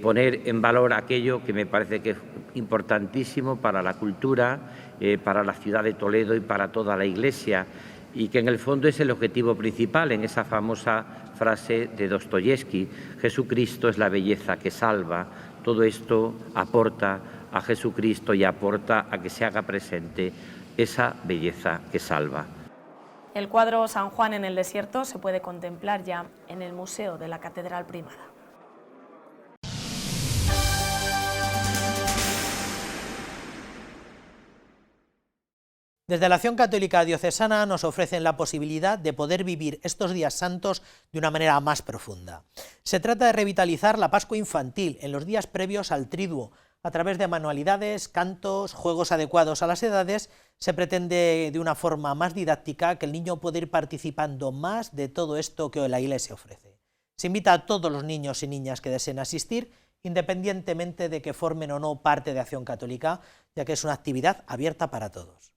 poner en valor aquello que me parece que es importantísimo para la cultura, para la ciudad de Toledo y para toda la Iglesia, y que en el fondo es el objetivo principal en esa famosa frase de Dostoyevsky: Jesucristo es la belleza que salva. Todo esto aporta a Jesucristo y aporta a que se haga presente esa belleza que salva. El cuadro San Juan en el desierto se puede contemplar ya en el Museo de la Catedral Primada. Desde la Acción Católica Diocesana nos ofrecen la posibilidad de poder vivir estos días santos de una manera más profunda. Se trata de revitalizar la Pascua infantil en los días previos al Triduo. A través de manualidades, cantos, juegos adecuados a las edades, se pretende de una forma más didáctica que el niño pueda ir participando más de todo esto que la Iglesia ofrece. Se invita a todos los niños y niñas que deseen asistir, independientemente de que formen o no parte de Acción Católica, ya que es una actividad abierta para todos.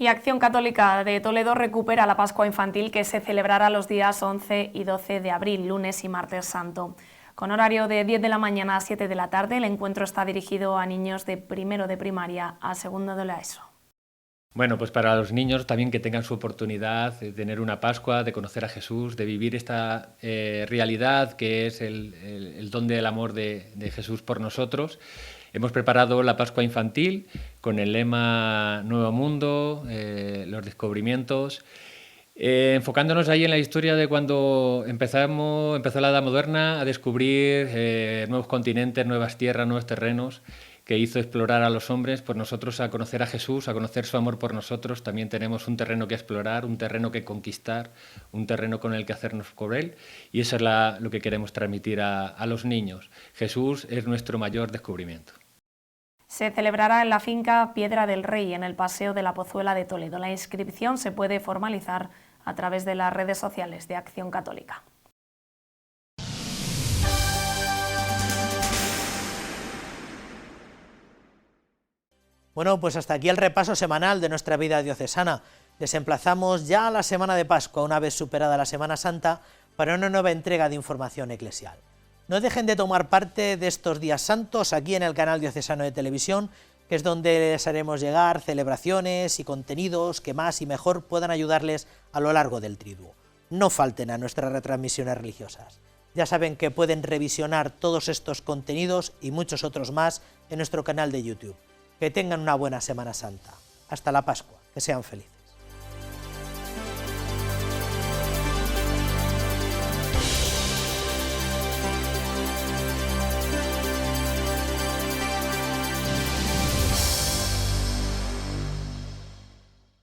Y Acción Católica de Toledo recupera la Pascua Infantil, que se celebrará los días 11 y 12 de abril, lunes y martes santo. Con horario de 10 de la mañana a 7 de la tarde, el encuentro está dirigido a niños de primero de primaria a segundo de la ESO. Bueno, pues para los niños también que tengan su oportunidad de tener una Pascua, de conocer a Jesús, de vivir esta realidad que es el don del amor de Jesús por nosotros. Hemos preparado la Pascua Infantil con el lema Nuevo Mundo, los descubrimientos, enfocándonos ahí en la historia de cuando empezó la Edad Moderna a descubrir nuevos continentes, nuevas tierras, nuevos terrenos, que hizo explorar a los hombres, pues nosotros a conocer a Jesús, a conocer su amor por nosotros, también tenemos un terreno que explorar, un terreno que conquistar, un terreno con el que hacernos con él, y eso es lo que queremos transmitir a los niños. Jesús es nuestro mayor descubrimiento. Se celebrará en la finca Piedra del Rey, en el Paseo de la Pozuela de Toledo. La inscripción se puede formalizar a través de las redes sociales de Acción Católica. Bueno, pues hasta aquí el repaso semanal de nuestra vida diocesana. Les emplazamos ya a la Semana de Pascua, una vez superada la Semana Santa, para una nueva entrega de información eclesial. No dejen de tomar parte de estos días santos aquí en el canal diocesano de televisión, que es donde les haremos llegar celebraciones y contenidos que más y mejor puedan ayudarles a lo largo del Triduo. No falten a nuestras retransmisiones religiosas. Ya saben que pueden revisionar todos estos contenidos y muchos otros más en nuestro canal de YouTube. Que tengan una buena Semana Santa. Hasta la Pascua. Que sean felices.